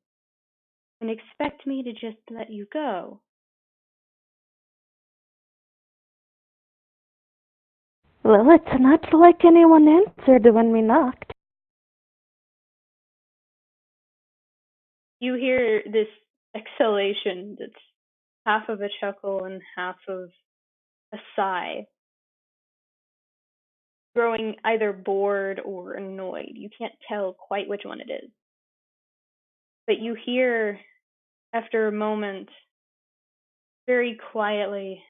and expect me to just let you go. Well, it's not like anyone answered when we knocked. You hear this exhalation that's half of a chuckle and half of a sigh, growing either bored or annoyed. You can't tell quite which one it is. But you hear, after a moment, very quietly,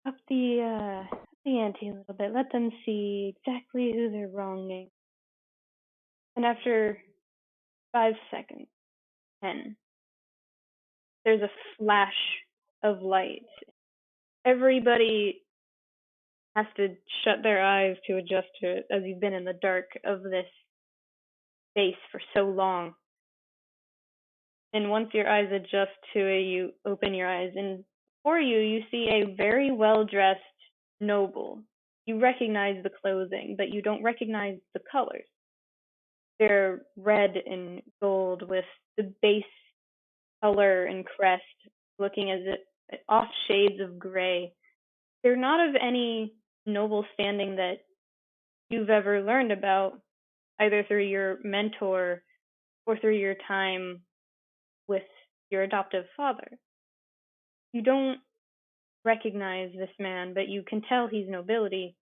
up the ante a little bit. Let them see exactly who they're wronging. And after 5 seconds, 10, there's a flash of light. Everybody has to shut their eyes to adjust to it, as you've been in the dark of this space for so long. And once your eyes adjust to it, you open your eyes, and before you, you see a very well-dressed noble. You recognize the clothing, but you don't recognize the colors. They're red and gold with the base color and crest looking as if off shades of gray. They're not of any noble standing that you've ever learned about, either through your mentor or through your time with your adoptive father. You don't recognize this man, but you can tell he's nobility,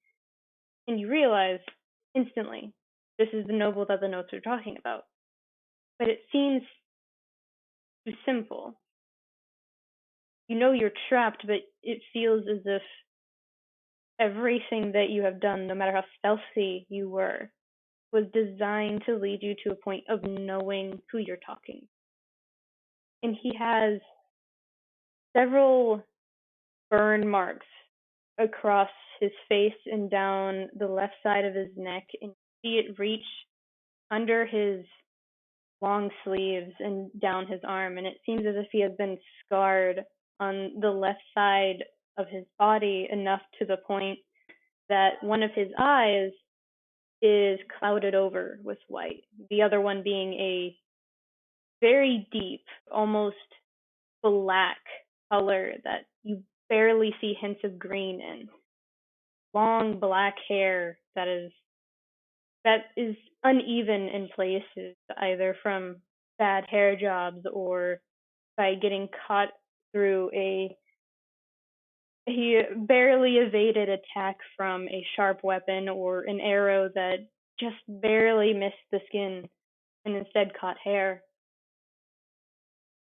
and you realize instantly this is the noble that the notes are talking about. But it seems too simple. You know you're trapped, but it feels as if everything that you have done, no matter how stealthy you were, was designed to lead you to a point of knowing who you're talking. And he has several burn marks across his face and down the left side of his neck, and you see it reach under his long sleeves and down his arm, and it seems as if he has been scarred on the left side of his body enough to the point that one of his eyes is clouded over with white, the other one being a very deep, almost black color that you barely see hints of green in. Long black hair that is uneven in places, either from bad hair jobs or by getting caught through a he barely evaded attack from a sharp weapon or an arrow that just barely missed the skin and instead caught hair.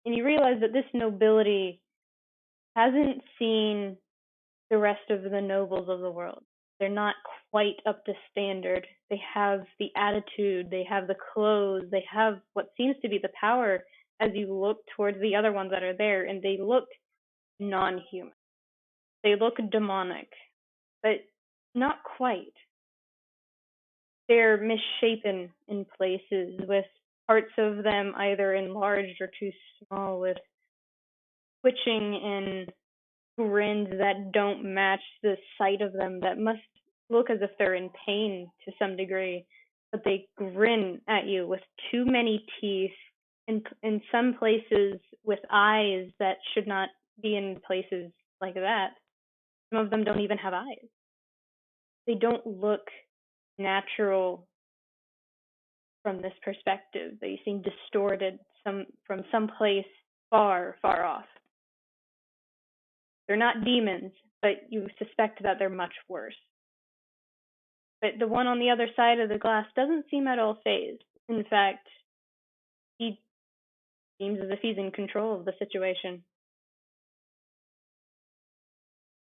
And you realize that this nobility hasn't seen the rest of the nobles of the world. They're not quite up to standard. They have the attitude, they have the clothes, they have what seems to be the power as you look towards the other ones that are there, and they look non human. They look demonic, but not quite. They're misshapen in places, with parts of them either enlarged or too small, with twitching and grins that don't match the sight of them, that must look as if they're in pain to some degree, but they grin at you with too many teeth, in some places with eyes that should not be in places like that. Some of them don't even have eyes. They don't look natural from this perspective. They seem distorted from some place far, far off. They're not demons, but you suspect that they're much worse. But the one on the other side of the glass doesn't seem at all fazed. In fact, he seems as if he's in control of the situation.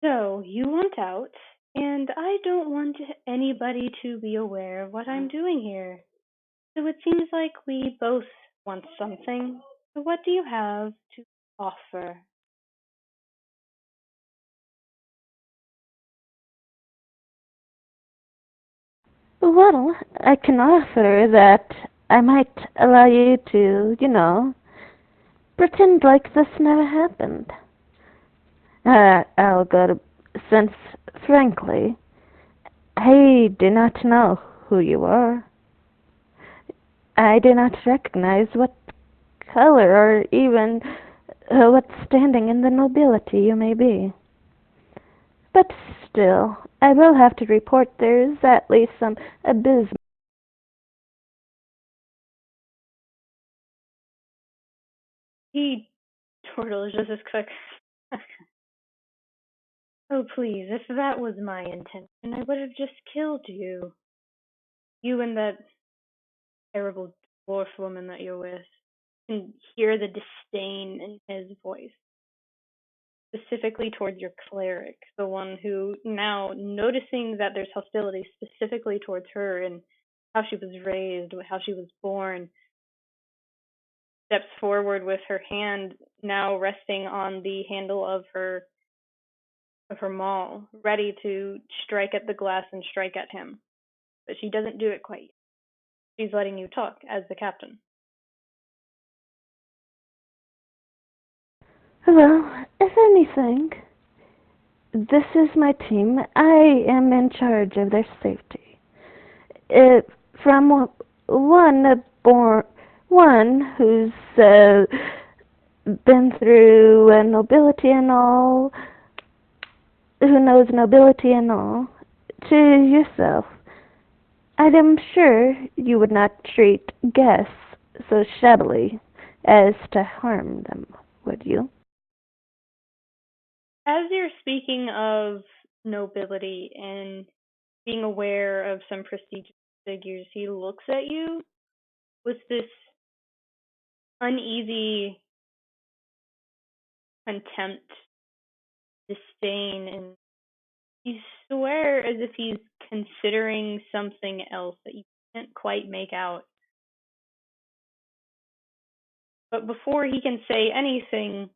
So, you want out, and I don't want anybody to be aware of what I'm doing here. So it seems like we both want something. So what do you have to offer? Well, I can offer that I might allow you to, pretend like this never happened. I'll go to, since, frankly, I do not know who you are. I do not recognize what color or even what standing in the nobility you may be. But still, I will have to report there is at least some abysmal. He chortles just as quick. Oh, please, if that was my intention, I would have just killed you. You and that terrible dwarf woman that you're with. And hear the disdain in his voice, specifically towards your cleric, the one who, now noticing that there's hostility specifically towards her and how she was raised, how she was born, steps forward with her hand now resting on the handle of her maul, ready to strike at the glass and strike at him. But she doesn't do it quite yet. She's letting you talk as the captain. Well, if anything, this is my team. I am in charge of their safety. From one who's been through nobility and all, who knows nobility and all, to yourself. I am sure you would not treat guests so shabbily as to harm them, would you? As you're speaking of nobility and being aware of some prestigious figures, he looks at you with this uneasy contempt, disdain, and you swear as if he's considering something else that you can't quite make out. But before he can say anything,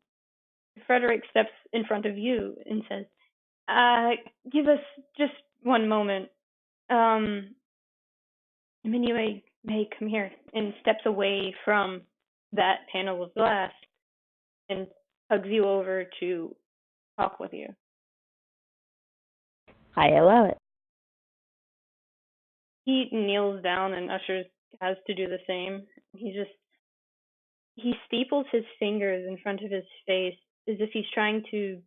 Frederick steps in front of you and says, give us just one moment. Niminue may come here, and steps away from that panel of glass and hugs you over to talk with you. I allow it. He kneels down and ushers has to do the same. He steeples his fingers in front of his face as if he's trying to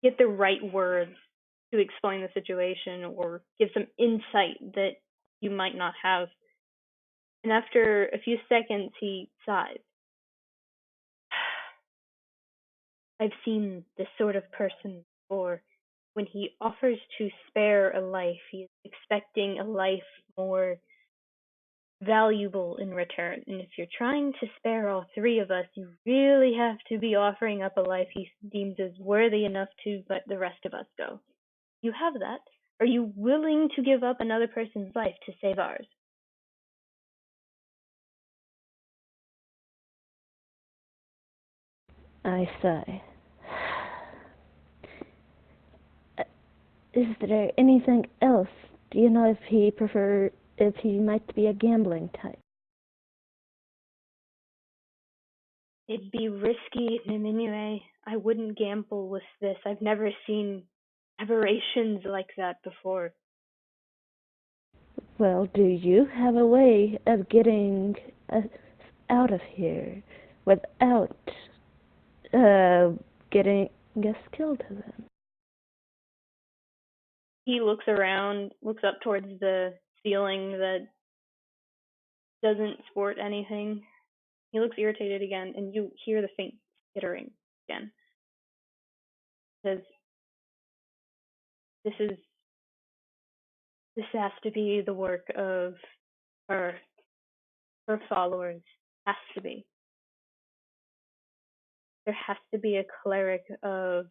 get the right words to explain the situation or give some insight that you might not have. And after a few seconds, he sighs. I've seen this sort of person before. When he offers to spare a life, he is expecting a life more valuable in return. And if you're trying to spare all three of us, you really have to be offering up a life he deems as worthy enough to let the rest of us go. You have that. Are you willing to give up another person's life to save ours? I sigh. Is there anything else? Do you know if he might be a gambling type? It'd be risky, Niminue. I wouldn't gamble with this. I've never seen aberrations like that before. Well, do you have a way of getting us out of here without getting us killed then? He looks around, looks up towards the ceiling that doesn't sport anything. He looks irritated again, and you hear the faint skittering again. Says, "This has to be the work of her followers. Has to be. There has to be a cleric of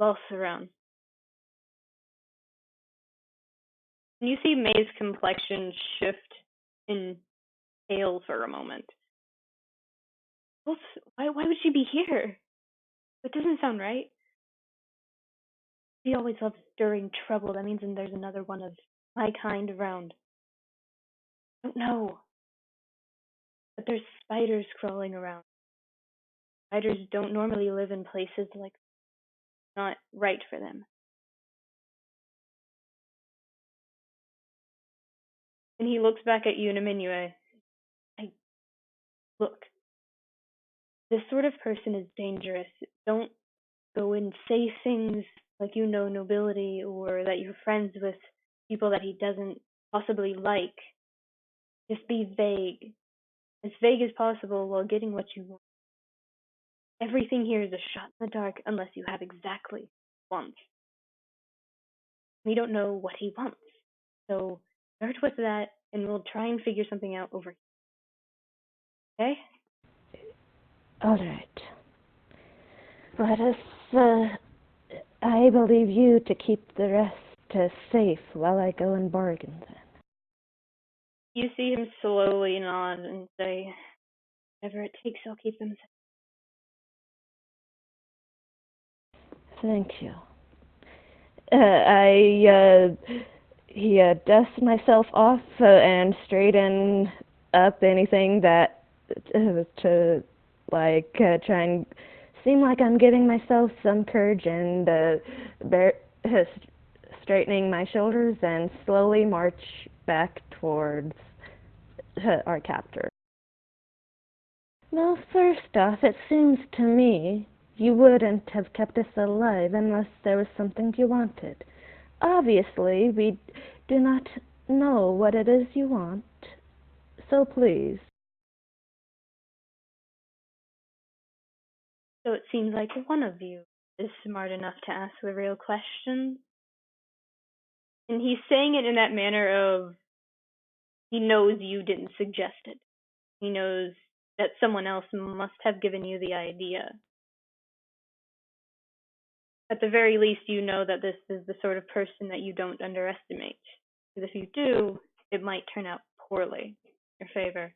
Volse around." And you see May's complexion shift in pale for a moment. Why would she be here? That doesn't sound right. She always loves stirring trouble. That means there's another one of my kind around. I don't know. But there's spiders crawling around. Spiders don't normally live in places like not right for them. And he looks back at you, Niminue. Look, this sort of person is dangerous. Don't go and say things like you know nobility or that you're friends with people that he doesn't possibly like. Just be as vague as possible while getting what you want. Everything here is a shot in the dark unless you have exactly what he wants. We don't know what he wants. So start with that and we'll try and figure something out over here. Okay? All right. Let us, I believe you to keep the rest safe while I go and bargain then. You see him slowly nod and say, "Whatever it takes, I'll keep them safe." Thank you. Dust myself off and straighten up anything that to try and seem like I'm giving myself some courage and straightening my shoulders and slowly march back towards our captor. Well, first off, it seems to me you wouldn't have kept us alive unless there was something you wanted. Obviously, we do not know what it is you want, so please. So it seems like one of you is smart enough to ask the real questions. And he's saying it in that manner of he knows you didn't suggest it. He knows that someone else must have given you the idea. At the very least, you know that this is the sort of person that you don't underestimate. Because if you do, it might turn out poorly in your favor.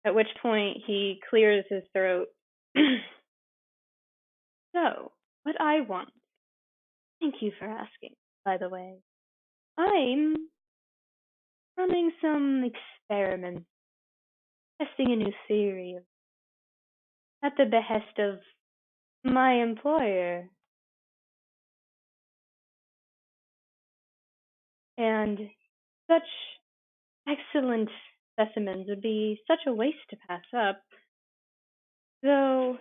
At which point, he clears his throat. So, what I want, thank you for asking, by the way. I'm running some experiments, testing a new theory at the behest of my employer. And such excellent specimens would be such a waste to pass up. Though,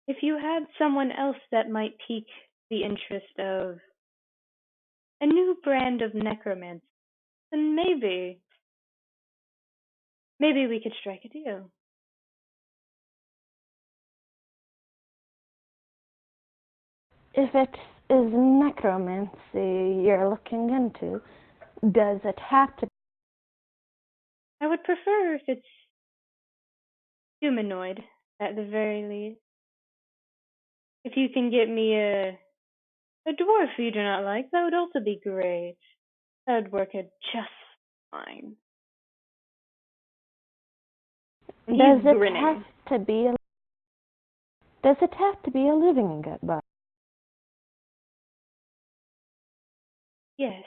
if you had someone else that might pique the interest of a new brand of necromancy, then maybe Maybe we could strike a deal. If it is necromancy you're looking into, does it have to? I would prefer if it's humanoid, at the very least. If you can get me a dwarf you do not like, that would also be great. That would work it just fine. And Does he's it grinning. have to be a? Does it have to be a living body? Yes.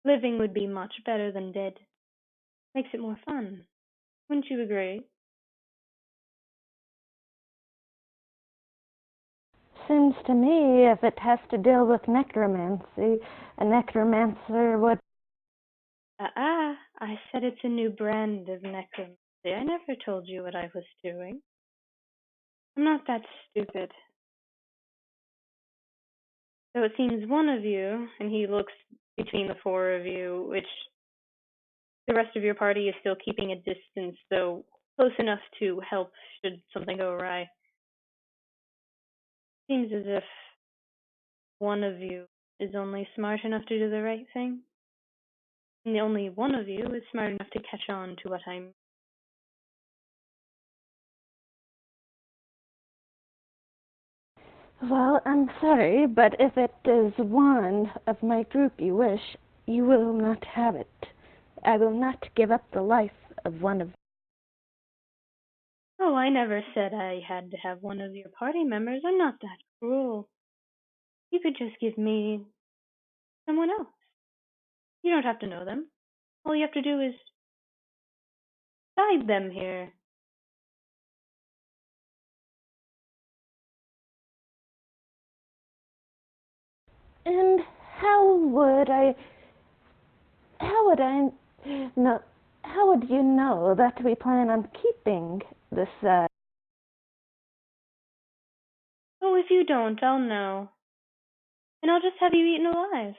Living would be much better than dead. Makes it more fun. Wouldn't you agree? Seems to me if it has to deal with necromancy, a necromancer would. I said it's a new brand of necromancy. I never told you what I was doing. I'm not that stupid. So it seems one of you, and he looks between the four of you, which the rest of your party is still keeping a distance, though close enough to help should something go awry. Seems as if one of you is only smart enough to do the right thing, and the only one of you is smart enough to catch on to what I'm. Well, I'm sorry, but if it is one of my group you wish, you will not have it. I will not give up the life of one of. Oh, I never said I had to have one of your party members. I'm not that cruel. You could just give me someone else. You don't have to know them. All you have to do is guide them here. And how would I? How would I know? How would you know that we plan on keeping this? Oh, if you don't, I'll know. And I'll just have you eaten alive.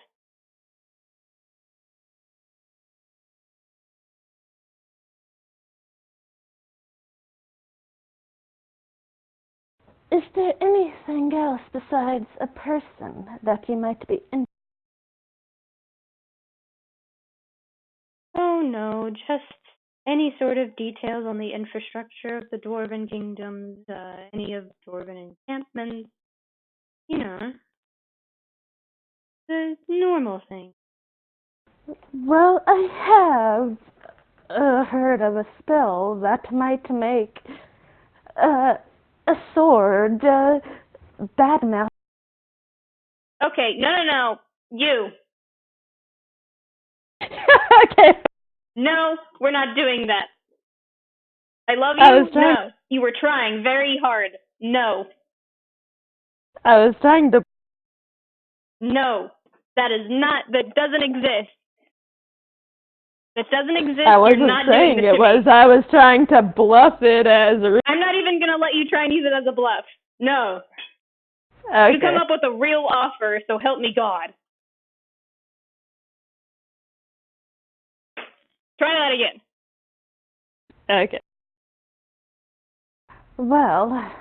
Is there anything else besides a person that you might be interested? Oh no, just any sort of details on the infrastructure of the Dwarven kingdoms, any of Dwarven encampments, you know, the normal thing. Well, I have heard of a spell that might make a sword bad mouth. Okay, no. You. Okay. No, we're not doing that. I love I you. was trying. No. You were trying very hard. No. I was trying to. No. That doesn't exist. That doesn't exist. I You're wasn't not saying doing this it to was. me. I was trying to bluff it as a. I'm not even gonna let you try and use it as a bluff. No. Okay. You come up with a real offer, so help me God. Try that again. Okay. Well,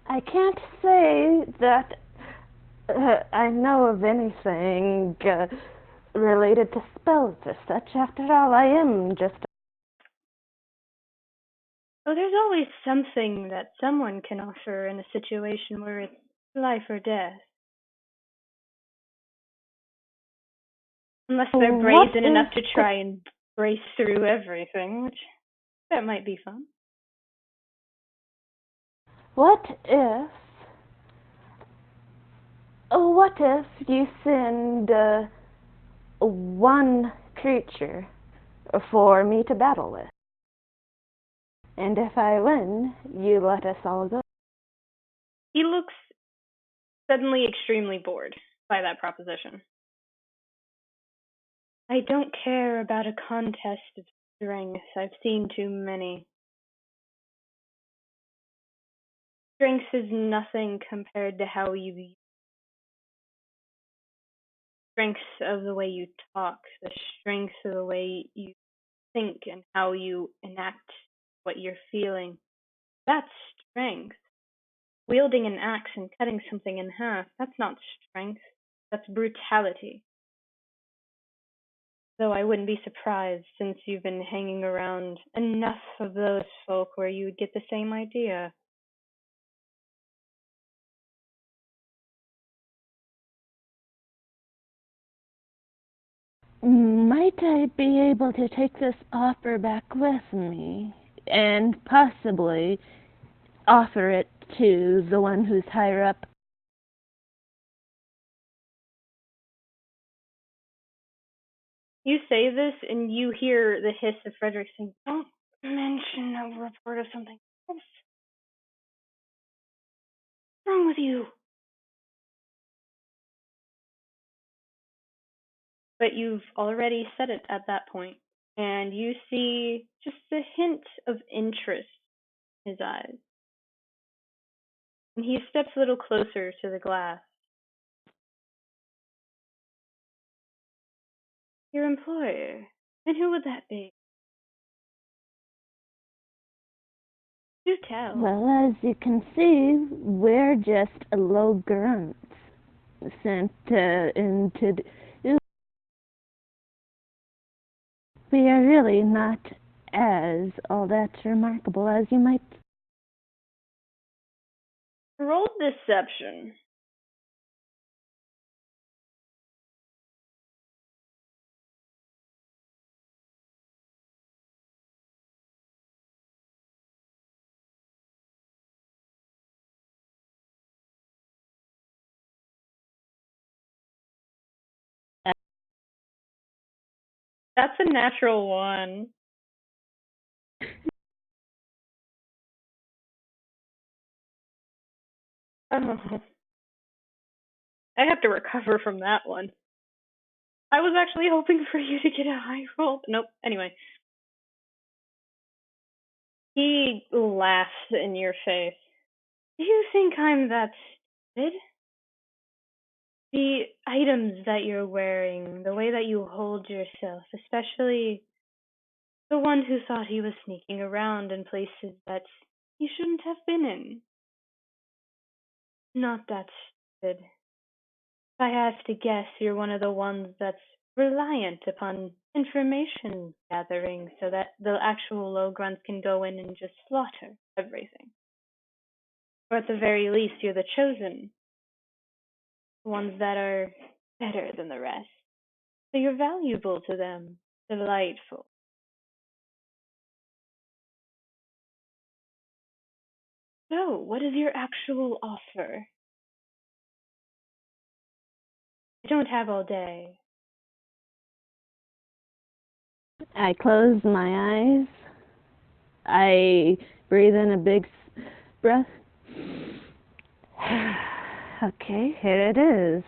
I can't say that I know of anything related to spells or such. After all, I am just. Oh, there's always something that someone can offer in a situation where it's life or death. Unless they're What brazen is enough to try and brace through everything, which that might be fun. What if? What if you send one creature for me to battle with? And if I win, you let us all go. He looks suddenly extremely bored by that proposition. I don't care about a contest of strength. I've seen too many. Strength is nothing compared to how you use strength of the way you talk, the strength of the way you think and how you enact what you're feeling. That's strength. Wielding an axe and cutting something in half, that's not strength. That's brutality. Though I wouldn't be surprised since you've been hanging around enough of those folk where you would get the same idea. Might I be able to take this offer back with me and possibly offer it to the one who's higher up? You say this, and you hear the hiss of Frederick saying, "Don't mention a report of something else. What's wrong with you?" But you've already said it at that point, and you see just a hint of interest in his eyes. And he steps a little closer to the glass. "Your employer? And who would that be? Do tell." Well, as you can see, we're just low grunts sent into the... We are really not as all that remarkable as you might... Roll deception. That's a natural one. Oh. I have to recover from that one. I was actually hoping for you to get a high roll. Nope. Anyway. He laughs in your face. "Do you think I'm that stupid? The items that you're wearing, the way that you hold yourself, especially the one who thought he was sneaking around in places that he shouldn't have been in. Not that stupid. If I had to guess, you're one of the ones that's reliant upon information gathering so that the actual low grunts can go in and just slaughter everything. Or at the very least, you're the chosen, the ones that are better than the rest. So you're valuable to them, delightful. So, what is your actual offer? I don't have all day." I close my eyes. I breathe in a big breath. Okay, here it is.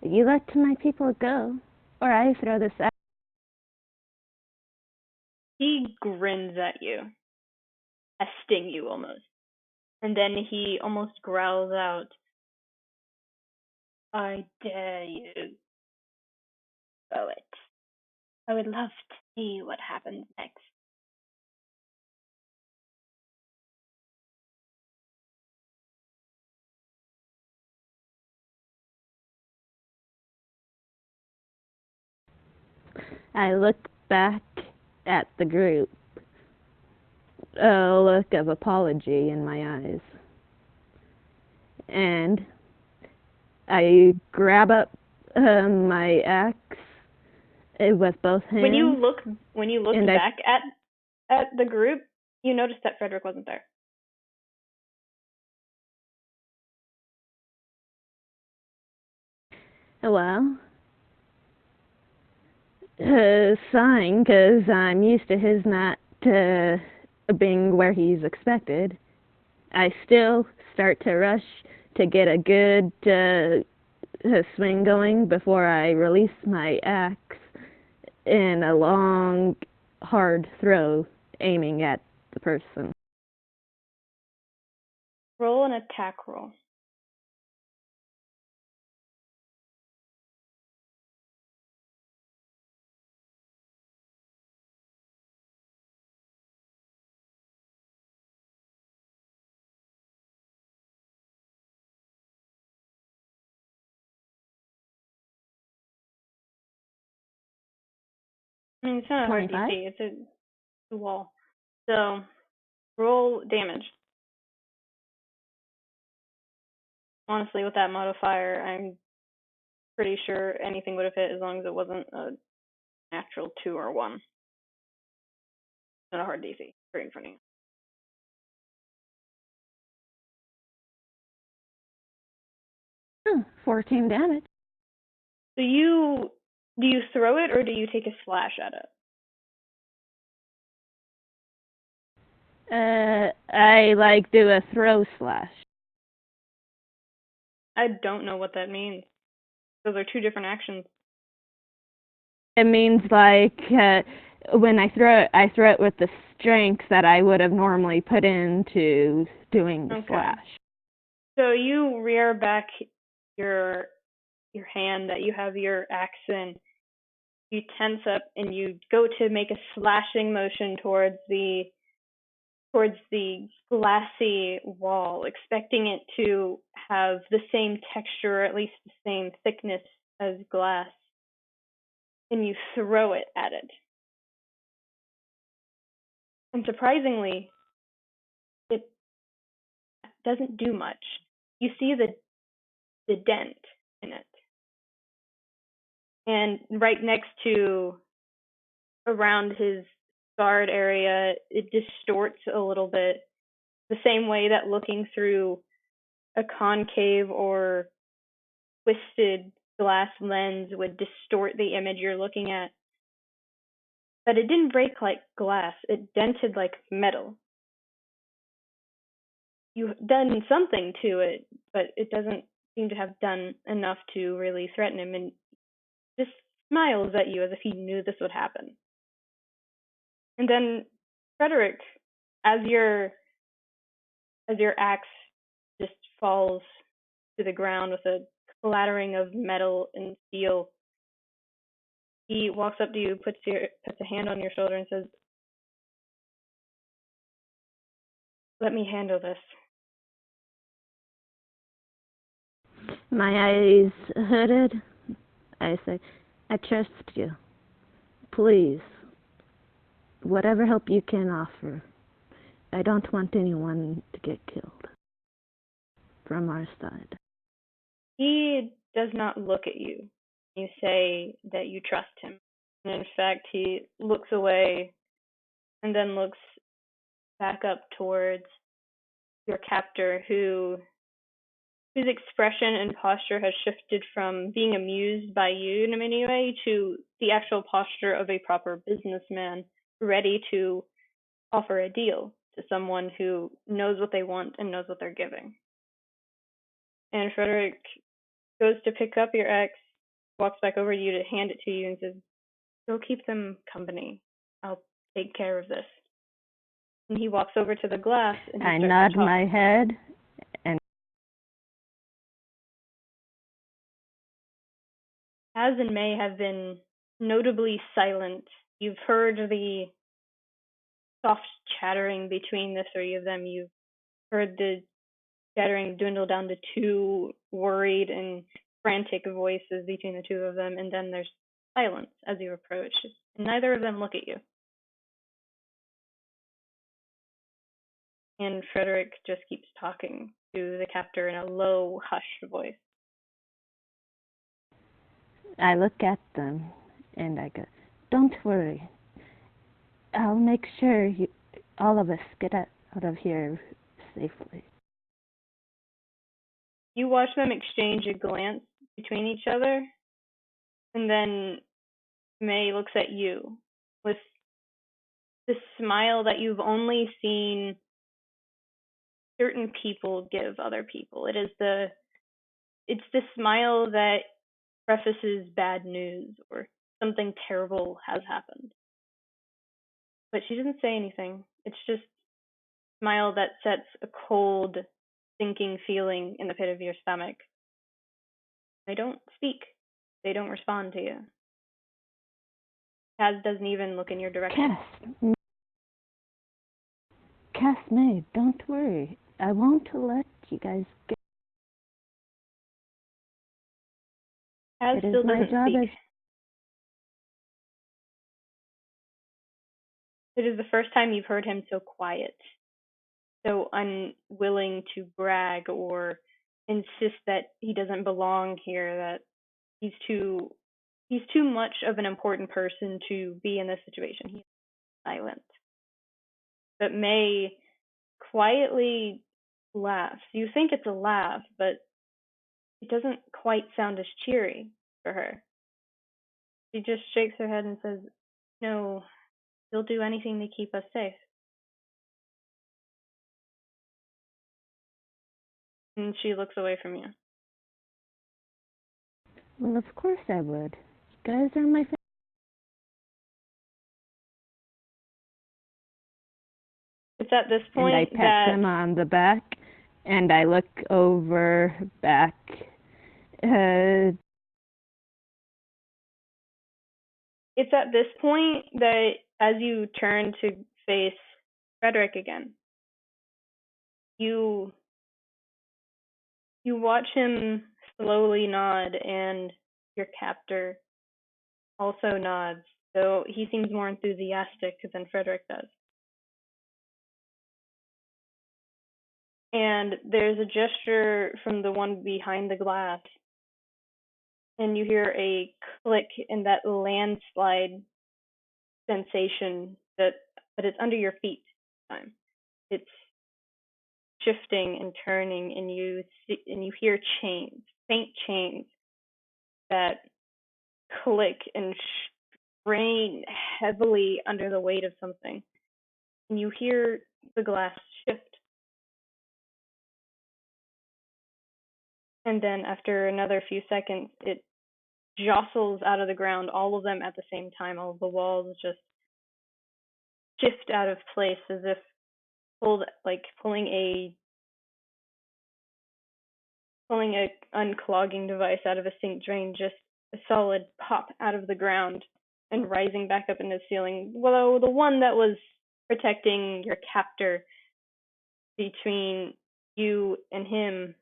You let my people go, or I throw this out. He grins at you, testing you almost. And then he almost growls out, "I dare you. Throw it. I would love to see what happens next." I look back at the group, a look of apology in my eyes, and I grab up my axe with both hands. When you look back at the group, you notice that Frederick wasn't there. Well, sighing, because I'm used to his not being where he's expected. I still start to rush to get a good swing going before I release my axe in a long, hard throw, aiming at the person. Roll an attack roll. I mean, it's not a hard 25? DC. It's a wall. So roll damage. Honestly, with that modifier, I'm pretty sure anything would have hit as long as it wasn't a natural 2 or 1. Not a hard DC. Right in front of you. Oh, 14 damage. So do you throw it or do you take a slash at it? I do a throw slash. I don't know what that means. Those are 2 different actions. It means when I throw it with the strength that I would have normally put into doing the slash. So you rear back your hand that you have your axe in. You tense up and you go to make a slashing motion towards the glassy wall, expecting it to have the same texture, or at least the same thickness as glass. And you throw it at it. And surprisingly, it doesn't do much. You see the dent in it. And right next to, around his scarred area, it distorts a little bit, the same way that looking through a concave or twisted glass lens would distort the image you're looking at. But it didn't break like glass, it dented like metal. You've done something to it, but it doesn't seem to have done enough to really threaten him, and just smiles at you as if he knew this would happen. And then, Frederick, as your axe just falls to the ground with a clattering of metal and steel, he walks up to you, puts a hand on your shoulder, and says, "Let me handle this." My eyes hooded. I say, I trust you. Please, whatever help you can offer. I don't want anyone to get killed from our side. He does not look at you. You say that you trust him. And in fact, he looks away and then looks back up towards your captor, whose expression and posture has shifted from being amused by you, Niminue, to the actual posture of a proper businessman, ready to offer a deal to someone who knows what they want and knows what they're giving. And Frederick goes to pick up your axe, walks back over to you to hand it to you, and says, "Go keep them company. I'll take care of this." And he walks over to the glass and I nod my head and As and May have been notably silent. You've heard the soft chattering between the 3 of them. You've heard the chattering dwindle down to 2 worried and frantic voices between the 2 of them, and then there's silence as you approach. Neither of them look at you. And Frederick just keeps talking to the captor in a low, hushed voice. I look at them and I go, don't worry. I'll make sure all of us get out of here safely. You watch them exchange a glance between each other, and then May looks at you with this smile that you've only seen certain people give other people. It's the smile that prefaces bad news or something terrible has happened. But she doesn't say anything. It's just a smile that sets a cold, sinking feeling in the pit of your stomach. They don't speak. They don't respond to you. Kaz doesn't even look in your direction. Cass May, don't worry. I won't let you guys get... Kaz still doesn't speak. It is the first time you've heard him so quiet, so unwilling to brag or insist that he doesn't belong here, that he's too much of an important person to be in this situation. He's silent. But May quietly laughs. You think it's a laugh, but it doesn't quite sound as cheery for her. She just shakes her head and says, "No, he'll do anything to keep us safe." And she looks away from you. Well, of course I would. You guys are my family. It's at this And I point pat that him on the back, and I look over back. it's at this point that as you turn to face Frederick again, you watch him slowly nod, and your captor also nods, though he seems more enthusiastic than Frederick does. And there's a gesture from the one behind the glass, and you hear a click in that landslide sensation but it's under your feet this time. It's shifting and turning, and you hear chains, faint chains that click and strain heavily under the weight of something. And you hear the glass shift. And then after another few seconds, it jostles out of the ground, all of them at the same time. All of the walls just shift out of place as if pulling a unclogging device out of a sink drain, just a solid pop out of the ground and rising back up into the ceiling. Well, the one that was protecting your captor between you and him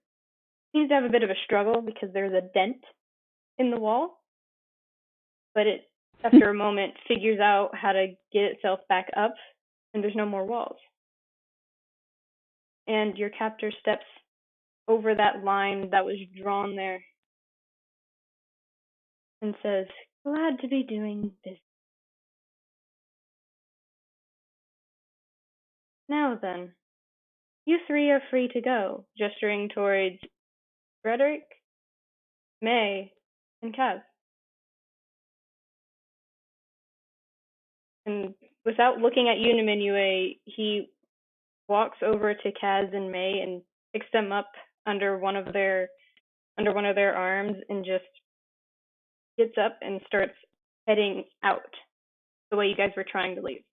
seems to have a bit of a struggle because there's a dent in the wall, but it, after a moment, figures out how to get itself back up, and there's no more walls. And your captor steps over that line that was drawn there and says, "Glad to be doing this. Now then, you three are free to go," gesturing towards Frederick, May, and Kaz. And without looking at you, Niminue, he walks over to Kaz and May and picks them up under one of their arms and just gets up and starts heading out the way you guys were trying to leave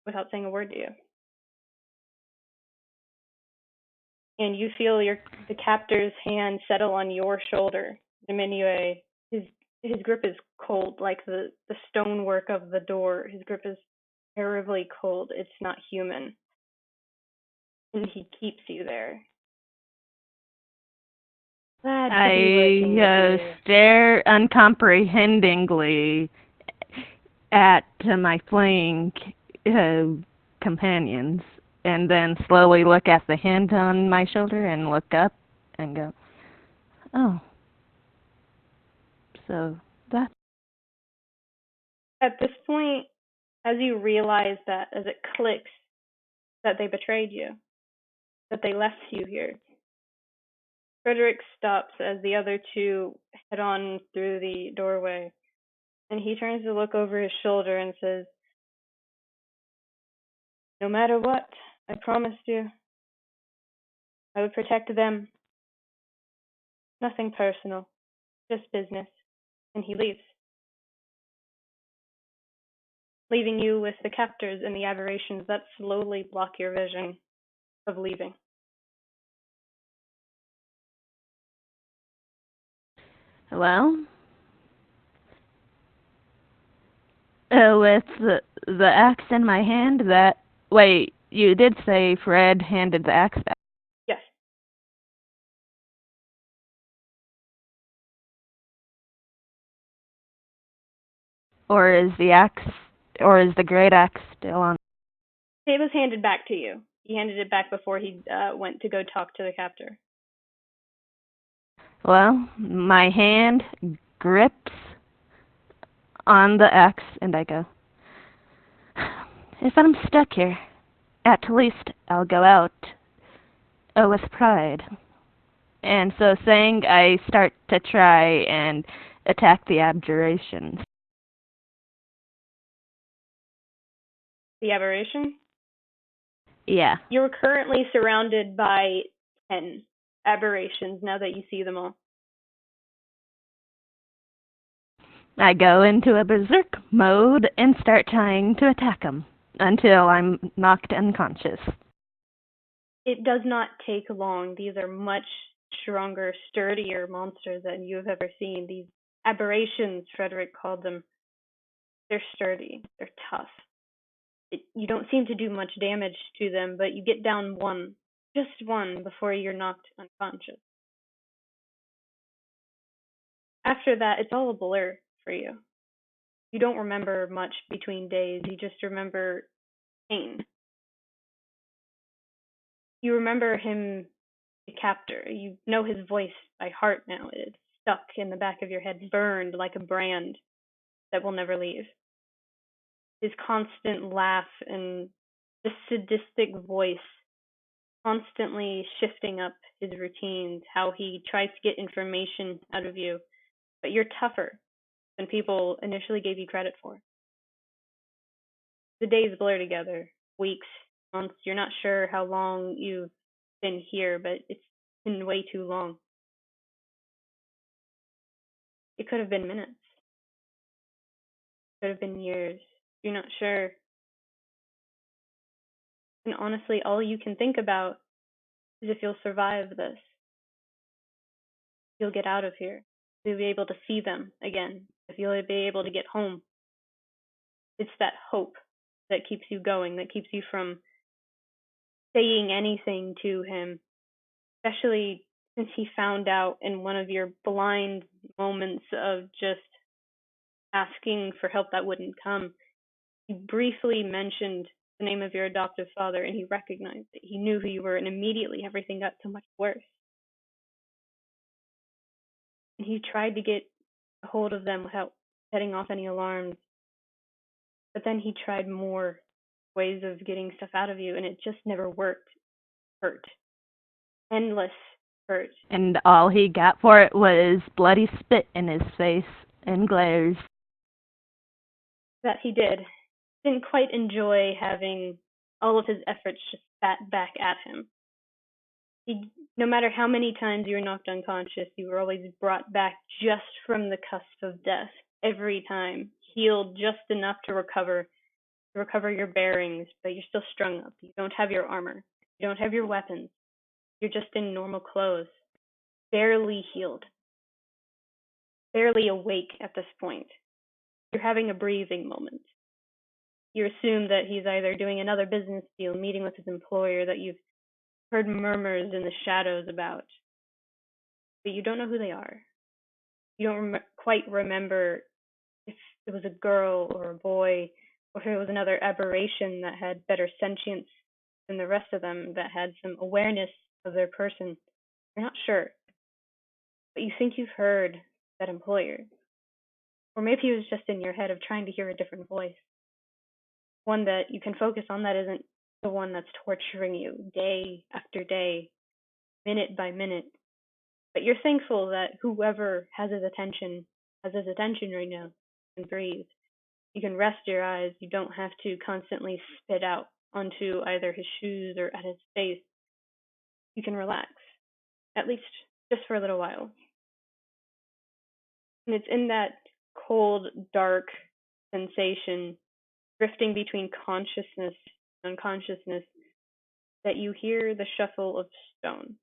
without saying a word to you. And you feel the captor's hand settle on your shoulder. Niminue, his grip is cold, like the stonework of the door. His grip is terribly cold. It's not human. And he keeps you there. Glad to be working with you. Stare uncomprehendingly at my fleeing companions, and then slowly look at the hand on my shoulder and look up and go, "Oh, so that's..." At this point, as you realize that, as it clicks, that they betrayed you, that they left you here, Frederick stops as the other two head on through the doorway, and he turns to look over his shoulder and says, "No matter what, I promised you I would protect them. Nothing personal, just business." And he leaves, leaving you with the captors and the aberrations that slowly block your vision of leaving. Well, with the axe in my hand, wait, you did say Fred handed the axe back. Yes. Or is the great axe still on? It was handed back to you. He handed it back before he went to go talk to the captor. Well, my hand grips on the axe, and I go, if I'm stuck here, at least I'll go out with pride. And so saying, I start to try and attack the aberrations. The aberration? Yeah. You're currently surrounded by 10 aberrations now that you see them all. I go into a berserk mode and start trying to attack them until I'm knocked unconscious. It does not take long. These are much stronger, sturdier monsters than you have ever seen. These aberrations, Frederick called them, they're sturdy, they're tough. You don't seem to do much damage to them, but you get down one, just one, before you're knocked unconscious. After that, it's all a blur for you. You don't remember much between days, you just remember pain. You remember him, the captor. You know his voice by heart now. It's stuck in the back of your head, burned like a brand that will never leave. His constant laugh and the sadistic voice constantly shifting up his routines, how he tries to get information out of you, but you're tougher than people initially gave you credit for. The days blur together, weeks, months. You're not sure how long you've been here, but it's been way too long. It could have been minutes. It could have been years. You're not sure. And honestly, all you can think about is if you'll survive this. You'll get out of here. You'll be able to see them again. If you'll be able to get home. It's that hope that keeps you going, that keeps you from saying anything to him, especially since he found out in one of your blind moments of just asking for help that wouldn't come. He briefly mentioned the name of your adoptive father, and he recognized it. He knew who you were, and immediately everything got so much worse. And he tried to get a hold of them without setting off any alarms. But then he tried more ways of getting stuff out of you, and it just never worked. Hurt. Endless hurt. And all he got for it was bloody spit in his face and glares. That he did. Didn't quite enjoy having all of his efforts just spat back at him. No matter how many times you were knocked unconscious, you were always brought back just from the cusp of death. Every time. Healed just enough to recover your bearings, but you're still strung up. You don't have your armor. You don't have your weapons. You're just in normal clothes. Barely healed. Barely awake at this point. You're having a breathing moment. You assume that he's either doing another business deal, meeting with his employer that you've heard murmurs in the shadows about. But you don't know who they are. You don't quite remember if it was a girl or a boy, or if it was another aberration that had better sentience than the rest of them, that had some awareness of their person. You're not sure. But you think you've heard that employer. Or maybe it was just in your head of trying to hear a different voice. One that you can focus on that isn't the one that's torturing you day after day, minute by minute. But you're thankful that whoever has his attention right now and breathe. You can rest your eyes. You don't have to constantly spit out onto either his shoes or at his face. You can relax, at least just for a little while. And it's in that cold, dark sensation, drifting between consciousness and unconsciousness, that you hear the shuffle of stone,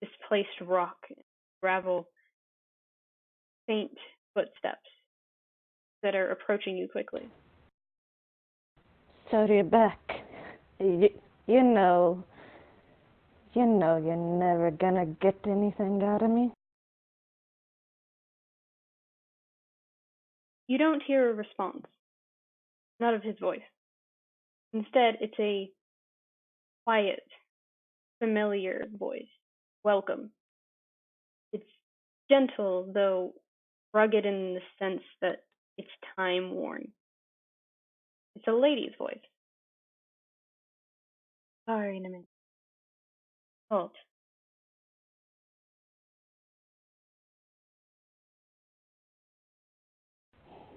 displaced rock, gravel, faint footsteps that are approaching you quickly. So you're back. You know you're never gonna get anything out of me. You don't hear a response, not of his voice. Instead, it's a quiet, familiar voice. Welcome. It's gentle, though rugged in the sense that it's time worn. It's a lady's voice. Sorry, Niminue. Halt.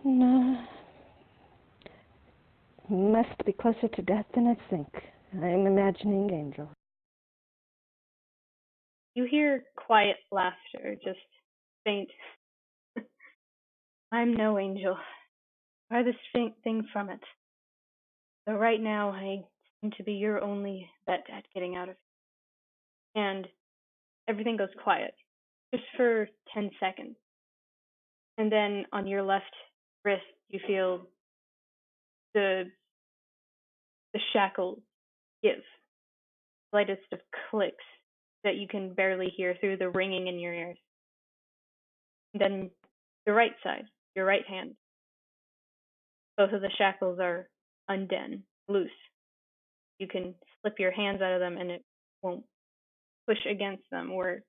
No, must be closer to death than I think. I'm imagining angels. You hear quiet laughter, just faint. I'm no angel. Farthest thing from it. Though right now I seem to be your only bet at getting out of it. And everything goes quiet, just for 10 seconds. And then on your left wrist, you feel the shackles give, lightest of clicks that you can barely hear through the ringing in your ears. Then the right side, your right hand, both of the shackles are undone, loose. You can slip your hands out of them and it won't push against them. Or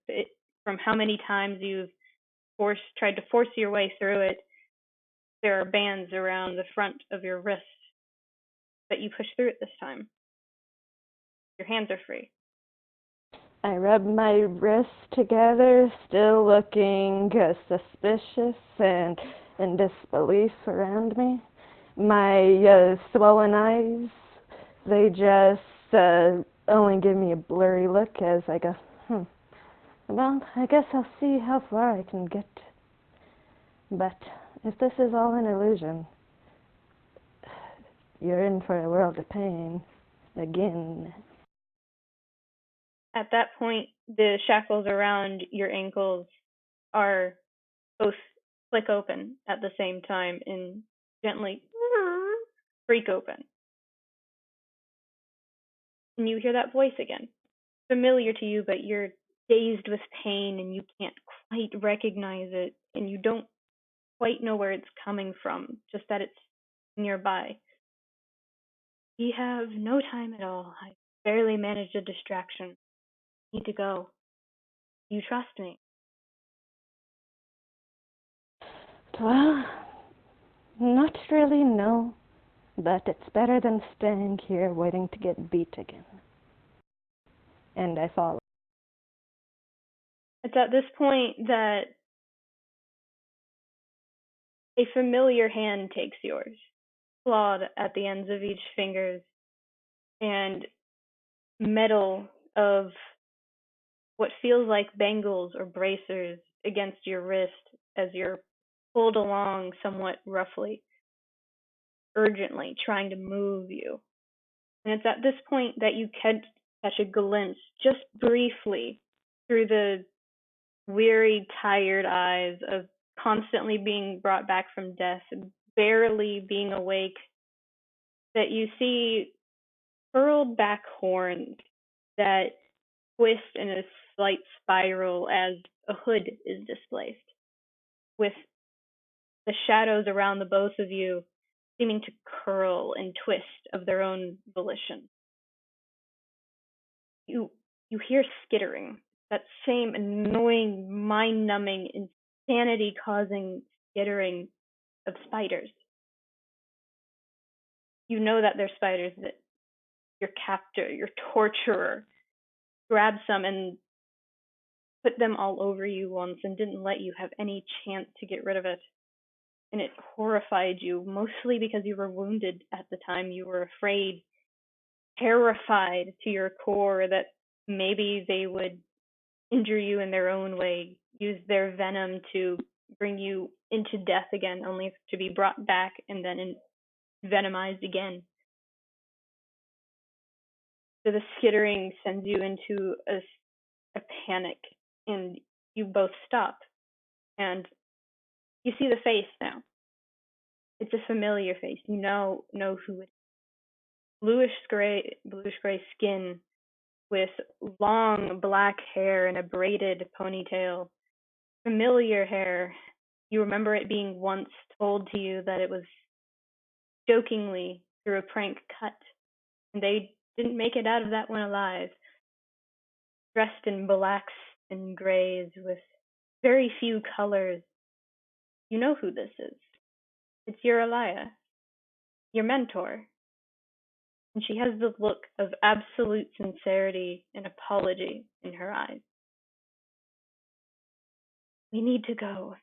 from how many times you've tried to force your way through it, there are bands around the front of your wrist, but you push through it this time. Your hands are free. I rub my wrists together, still looking suspicious and in disbelief around me. My swollen eyes, they just only give me a blurry look as I go, well, I guess I'll see how far I can get. But if this is all an illusion, you're in for a world of pain. Again. At that point, the shackles around your ankles are both flick open at the same time and gently freak open. And you hear that voice again. Familiar to you, but you're dazed with pain and you can't quite recognize it and you don't quite know where it's coming from, just that it's nearby. We have no time at all. I barely managed a distraction. Need to go. You trust me? Well, not really, no. But it's better than staying here waiting to get beat again. And I follow. It's at this point that a familiar hand takes yours, clawed at the ends of each fingers, and metal of what feels like bangles or bracers against your wrist as you're pulled along somewhat roughly, urgently, trying to move you. And it's at this point that you catch a glimpse, just briefly, through the weary, tired eyes of constantly being brought back from death, barely being awake, that you see furled back horns that twist in a slight spiral as a hood is displaced, with the shadows around the both of you seeming to curl and twist of their own volition. You hear skittering, that same annoying, mind-numbing, insanity-causing skittering of spiders. You know that they're spiders, that your captor, your torturer, grabbed some and put them all over you once and didn't let you have any chance to get rid of it. And it horrified you, mostly because you were wounded at the time. You were afraid, terrified to your core that maybe they would injure you in their own way, use their venom to bring you into death again, only to be brought back and then venomized again. So the skittering sends you into a panic, and you both stop. And you see the face now. It's a familiar face. You know who it is. Bluish gray skin with long black hair and a braided ponytail. Familiar hair. You remember it being once told to you that it was jokingly through a prank cut and they didn't make it out of that one alive. Dressed in blacks and grays with very few colors. You know who this is. It's your Elia, your mentor. And she has the look of absolute sincerity and apology in her eyes. We need to go.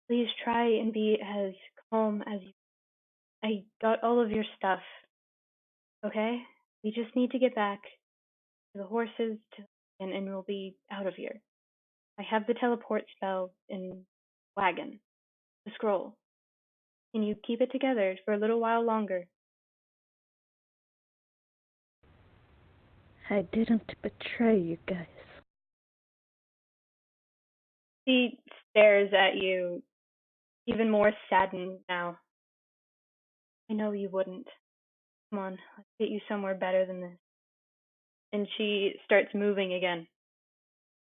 Please try and be as calm as you. I got all of your stuff. Okay? We just need to get back to the horses and we'll be out of here. I have the teleport spell in wagon, the scroll. Can you keep it together for a little while longer? I didn't betray you guys. She stares at you, even more saddened now. I know you wouldn't. Come on, let's get you somewhere better than this. And she starts moving again,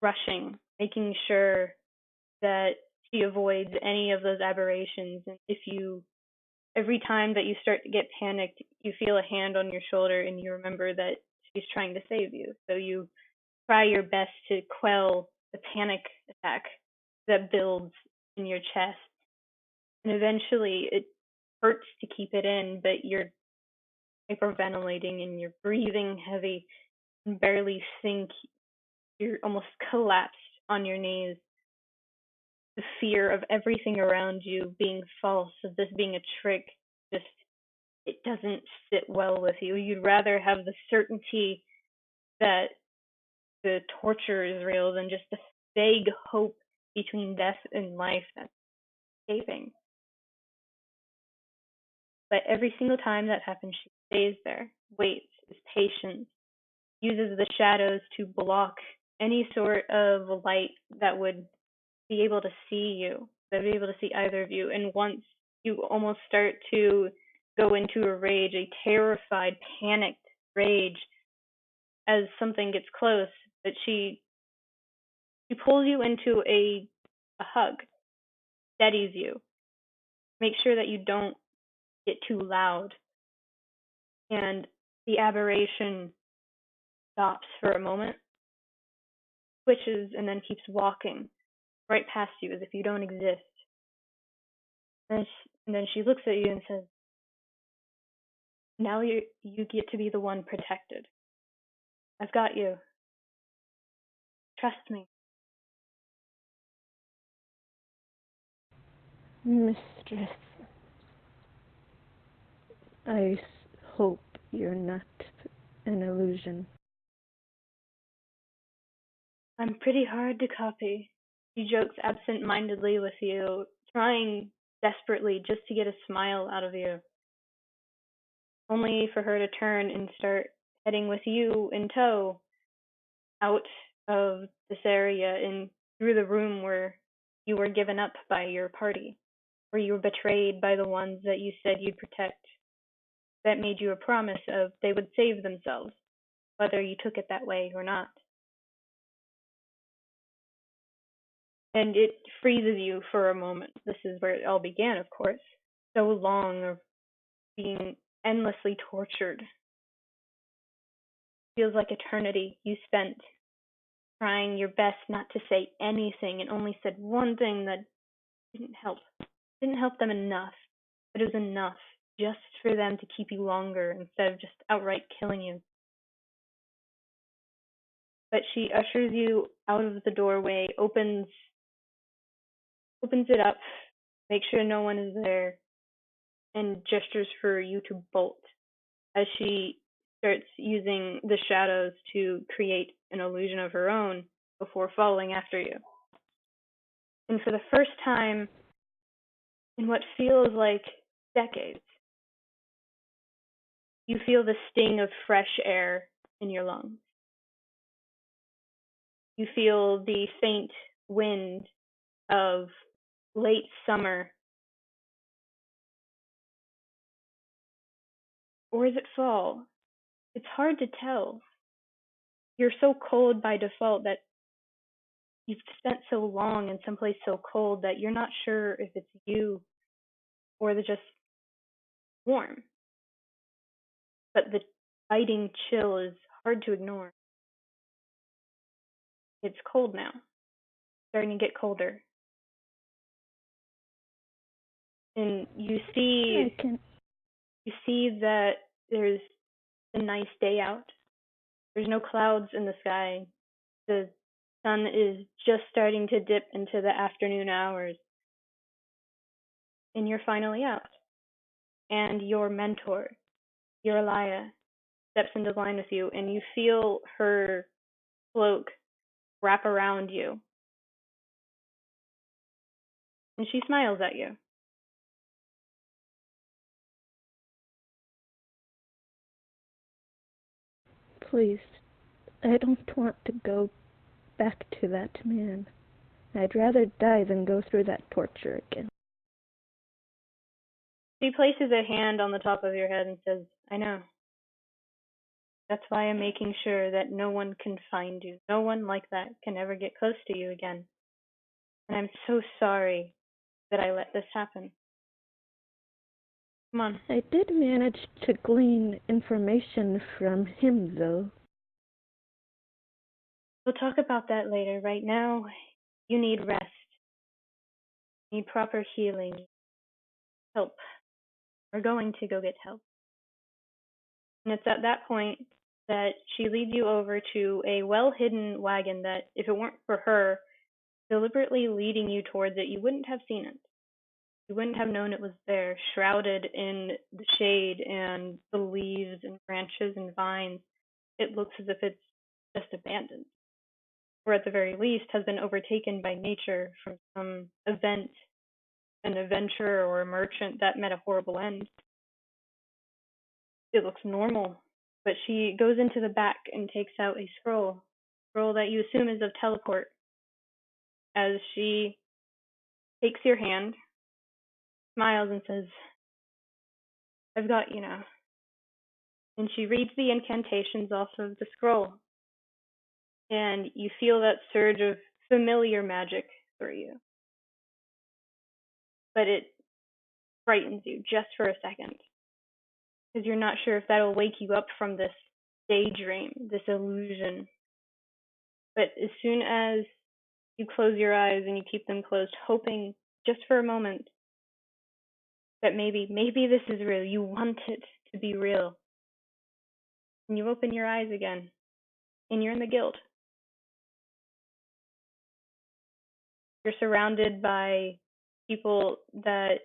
rushing, making sure that she avoids any of those aberrations. And every time that you start to get panicked, you feel a hand on your shoulder and you remember that she's trying to save you. So you try your best to quell the panic attack that builds in your chest. And eventually it hurts to keep it in, but you're hyperventilating and you're breathing heavy and barely think. You're almost collapsed on your knees. The fear of everything around you being false, of this being a trick, just it doesn't sit well with you. You'd rather have the certainty that the torture is real than just a vague hope between death and life that's escaping. But every single time that happens, she stays there, waits, is patient, uses the shadows to block any sort of light that would be able to see you, that would be able to see either of you. And once you almost start to go into a rage, a terrified, panicked rage, as something gets close, that she pulls you into a hug, steadies you, make sure that you don't get too loud, and the aberration stops for a moment, switches, and then keeps walking right past you as if you don't exist. And then she looks at you and says, now you get to be the one protected. I've got you. Trust me. Mistress, I hope you're not an illusion. I'm pretty hard to copy. She jokes absent-mindedly with you, trying desperately just to get a smile out of you, only for her to turn and start heading with you in tow out of this area and through the room where you were given up by your party, where you were betrayed by the ones that you said you'd protect, that made you a promise of they would save themselves, whether you took it that way or not. And it freezes you for a moment. This is where it all began, of course. So long of being endlessly tortured. Feels like eternity you spent trying your best not to say anything and only said one thing that didn't help. Didn't help them enough, but it was enough just for them to keep you longer instead of just outright killing you. But she ushers you out of the doorway, opens it up, makes sure no one is there, and gestures for you to bolt as she starts using the shadows to create an illusion of her own before following after you. And for the first time in what feels like decades, you feel the sting of fresh air in your lungs. You feel the faint wind of late summer. Or is it fall? It's hard to tell. You're so cold by default that you've spent so long in someplace so cold that you're not sure if it's you or just warm. But the biting chill is hard to ignore. It's cold now, starting to get colder. And you see that there's a nice day out. There's no clouds in the sky. The sun is just starting to dip into the afternoon hours. And you're finally out. And your mentor, your Elia, steps into line with you, and you feel her cloak wrap around you. And she smiles at you. Please, I don't want to go back to that man. I'd rather die than go through that torture again. She places a hand on the top of your head and says, I know. That's why I'm making sure that no one can find you. No one like that can ever get close to you again. And I'm so sorry that I let this happen. Come on. I did manage to glean information from him, though. We'll talk about that later. Right now, you need rest. You need proper healing. Help. We're going to go get help. And it's at that point that she leads you over to a well-hidden wagon that, if it weren't for her deliberately leading you towards it, you wouldn't have seen it. You wouldn't have known it was there, shrouded in the shade and the leaves and branches and vines. It looks as if it's just abandoned, or at the very least has been overtaken by nature from some event, an adventurer or a merchant that met a horrible end. It looks normal, but she goes into the back and takes out a scroll that you assume is of teleport. As she takes your hand, smiles and says, I've got you now. And she reads the incantations off of the scroll. And you feel that surge of familiar magic through you. But it frightens you just for a second. Because you're not sure if that'll wake you up from this daydream, this illusion. But as soon as you close your eyes and you keep them closed, hoping just for a moment that maybe this is real. You want it to be real. And you open your eyes again, and you're in the guild. You're surrounded by people that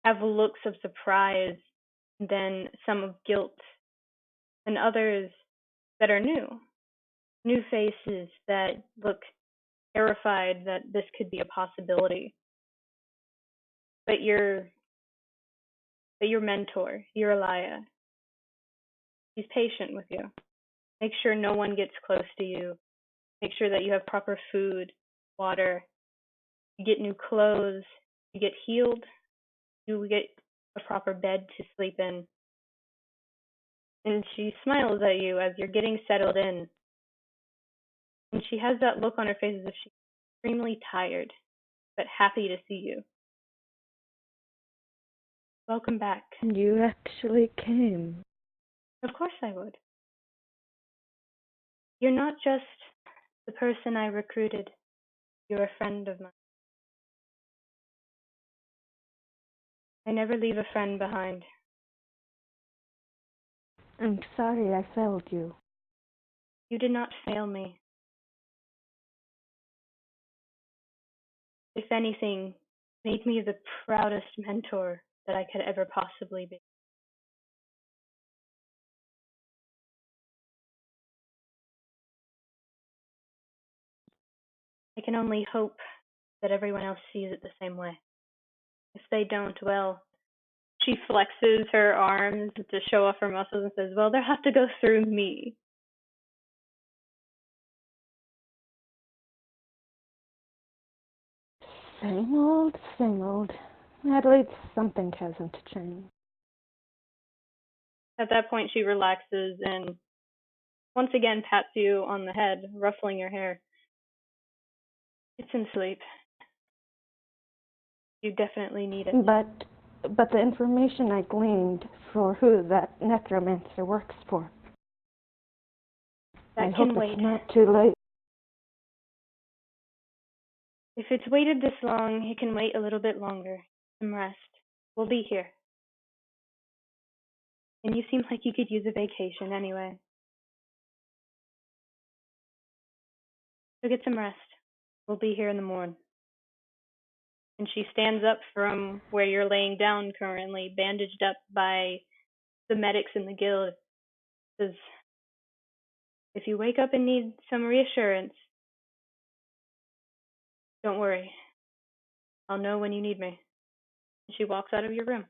have looks of surprise, then some of guilt, and others that are new faces that look terrified that this could be a possibility. But your mentor, your Elia, he's patient with you. Make sure no one gets close to you. Make sure that you have proper food, water, you get new clothes, you get healed, you get a proper bed to sleep in. And she smiles at you as you're getting settled in. And she has that look on her face as if she's extremely tired, but happy to see you. Welcome back. You actually came. Of course I would. You're not just the person I recruited. You're a friend of mine. I never leave a friend behind. I'm sorry I failed you. You did not fail me. If anything, made me the proudest mentor that I could ever possibly be. I can only hope that everyone else sees it the same way. If they don't, well, she flexes her arms to show off her muscles and says, well, they'll have to go through me. Same old, same old. At least something hasn't changed. At that point, she relaxes and once again pats you on the head, ruffling your hair. It's in sleep. You definitely need it. But the information I gleaned for who that necromancer works for. That I can hope wait. it's not too late. If it's waited this long, it can wait a little bit longer. Some rest. We'll be here. And you seem like you could use a vacation anyway. So get some rest. We'll be here in the morning. And she stands up from where you're laying down currently, bandaged up by the medics in the guild. Says, if you wake up and need some reassurance, don't worry. I'll know when you need me. And she walks out of your room.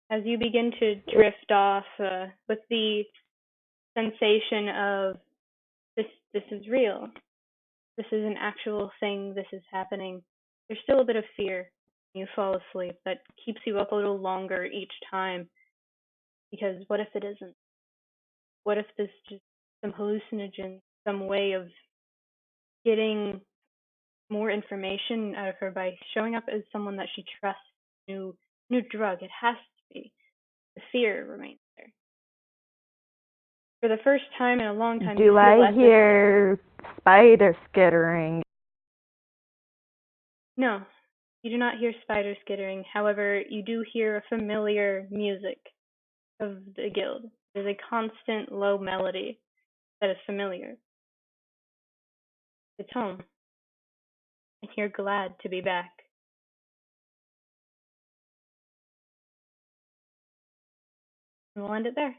As you begin to drift off with the sensation of this is real, this is an actual thing, this is happening, there's still a bit of fear when you fall asleep that keeps you up a little longer each time, because what if it isn't? What if this is just some hallucinogen, some way of getting more information out of her by showing up as someone that she trusts? New drug, it has to be. The fear remains there. For the first time in a long time, Do I hear spider skittering? No, you do not hear spider skittering. However, you do hear a familiar music of the guild. There's a constant low melody that is familiar. It's home, and you're glad to be back. And we'll end it there.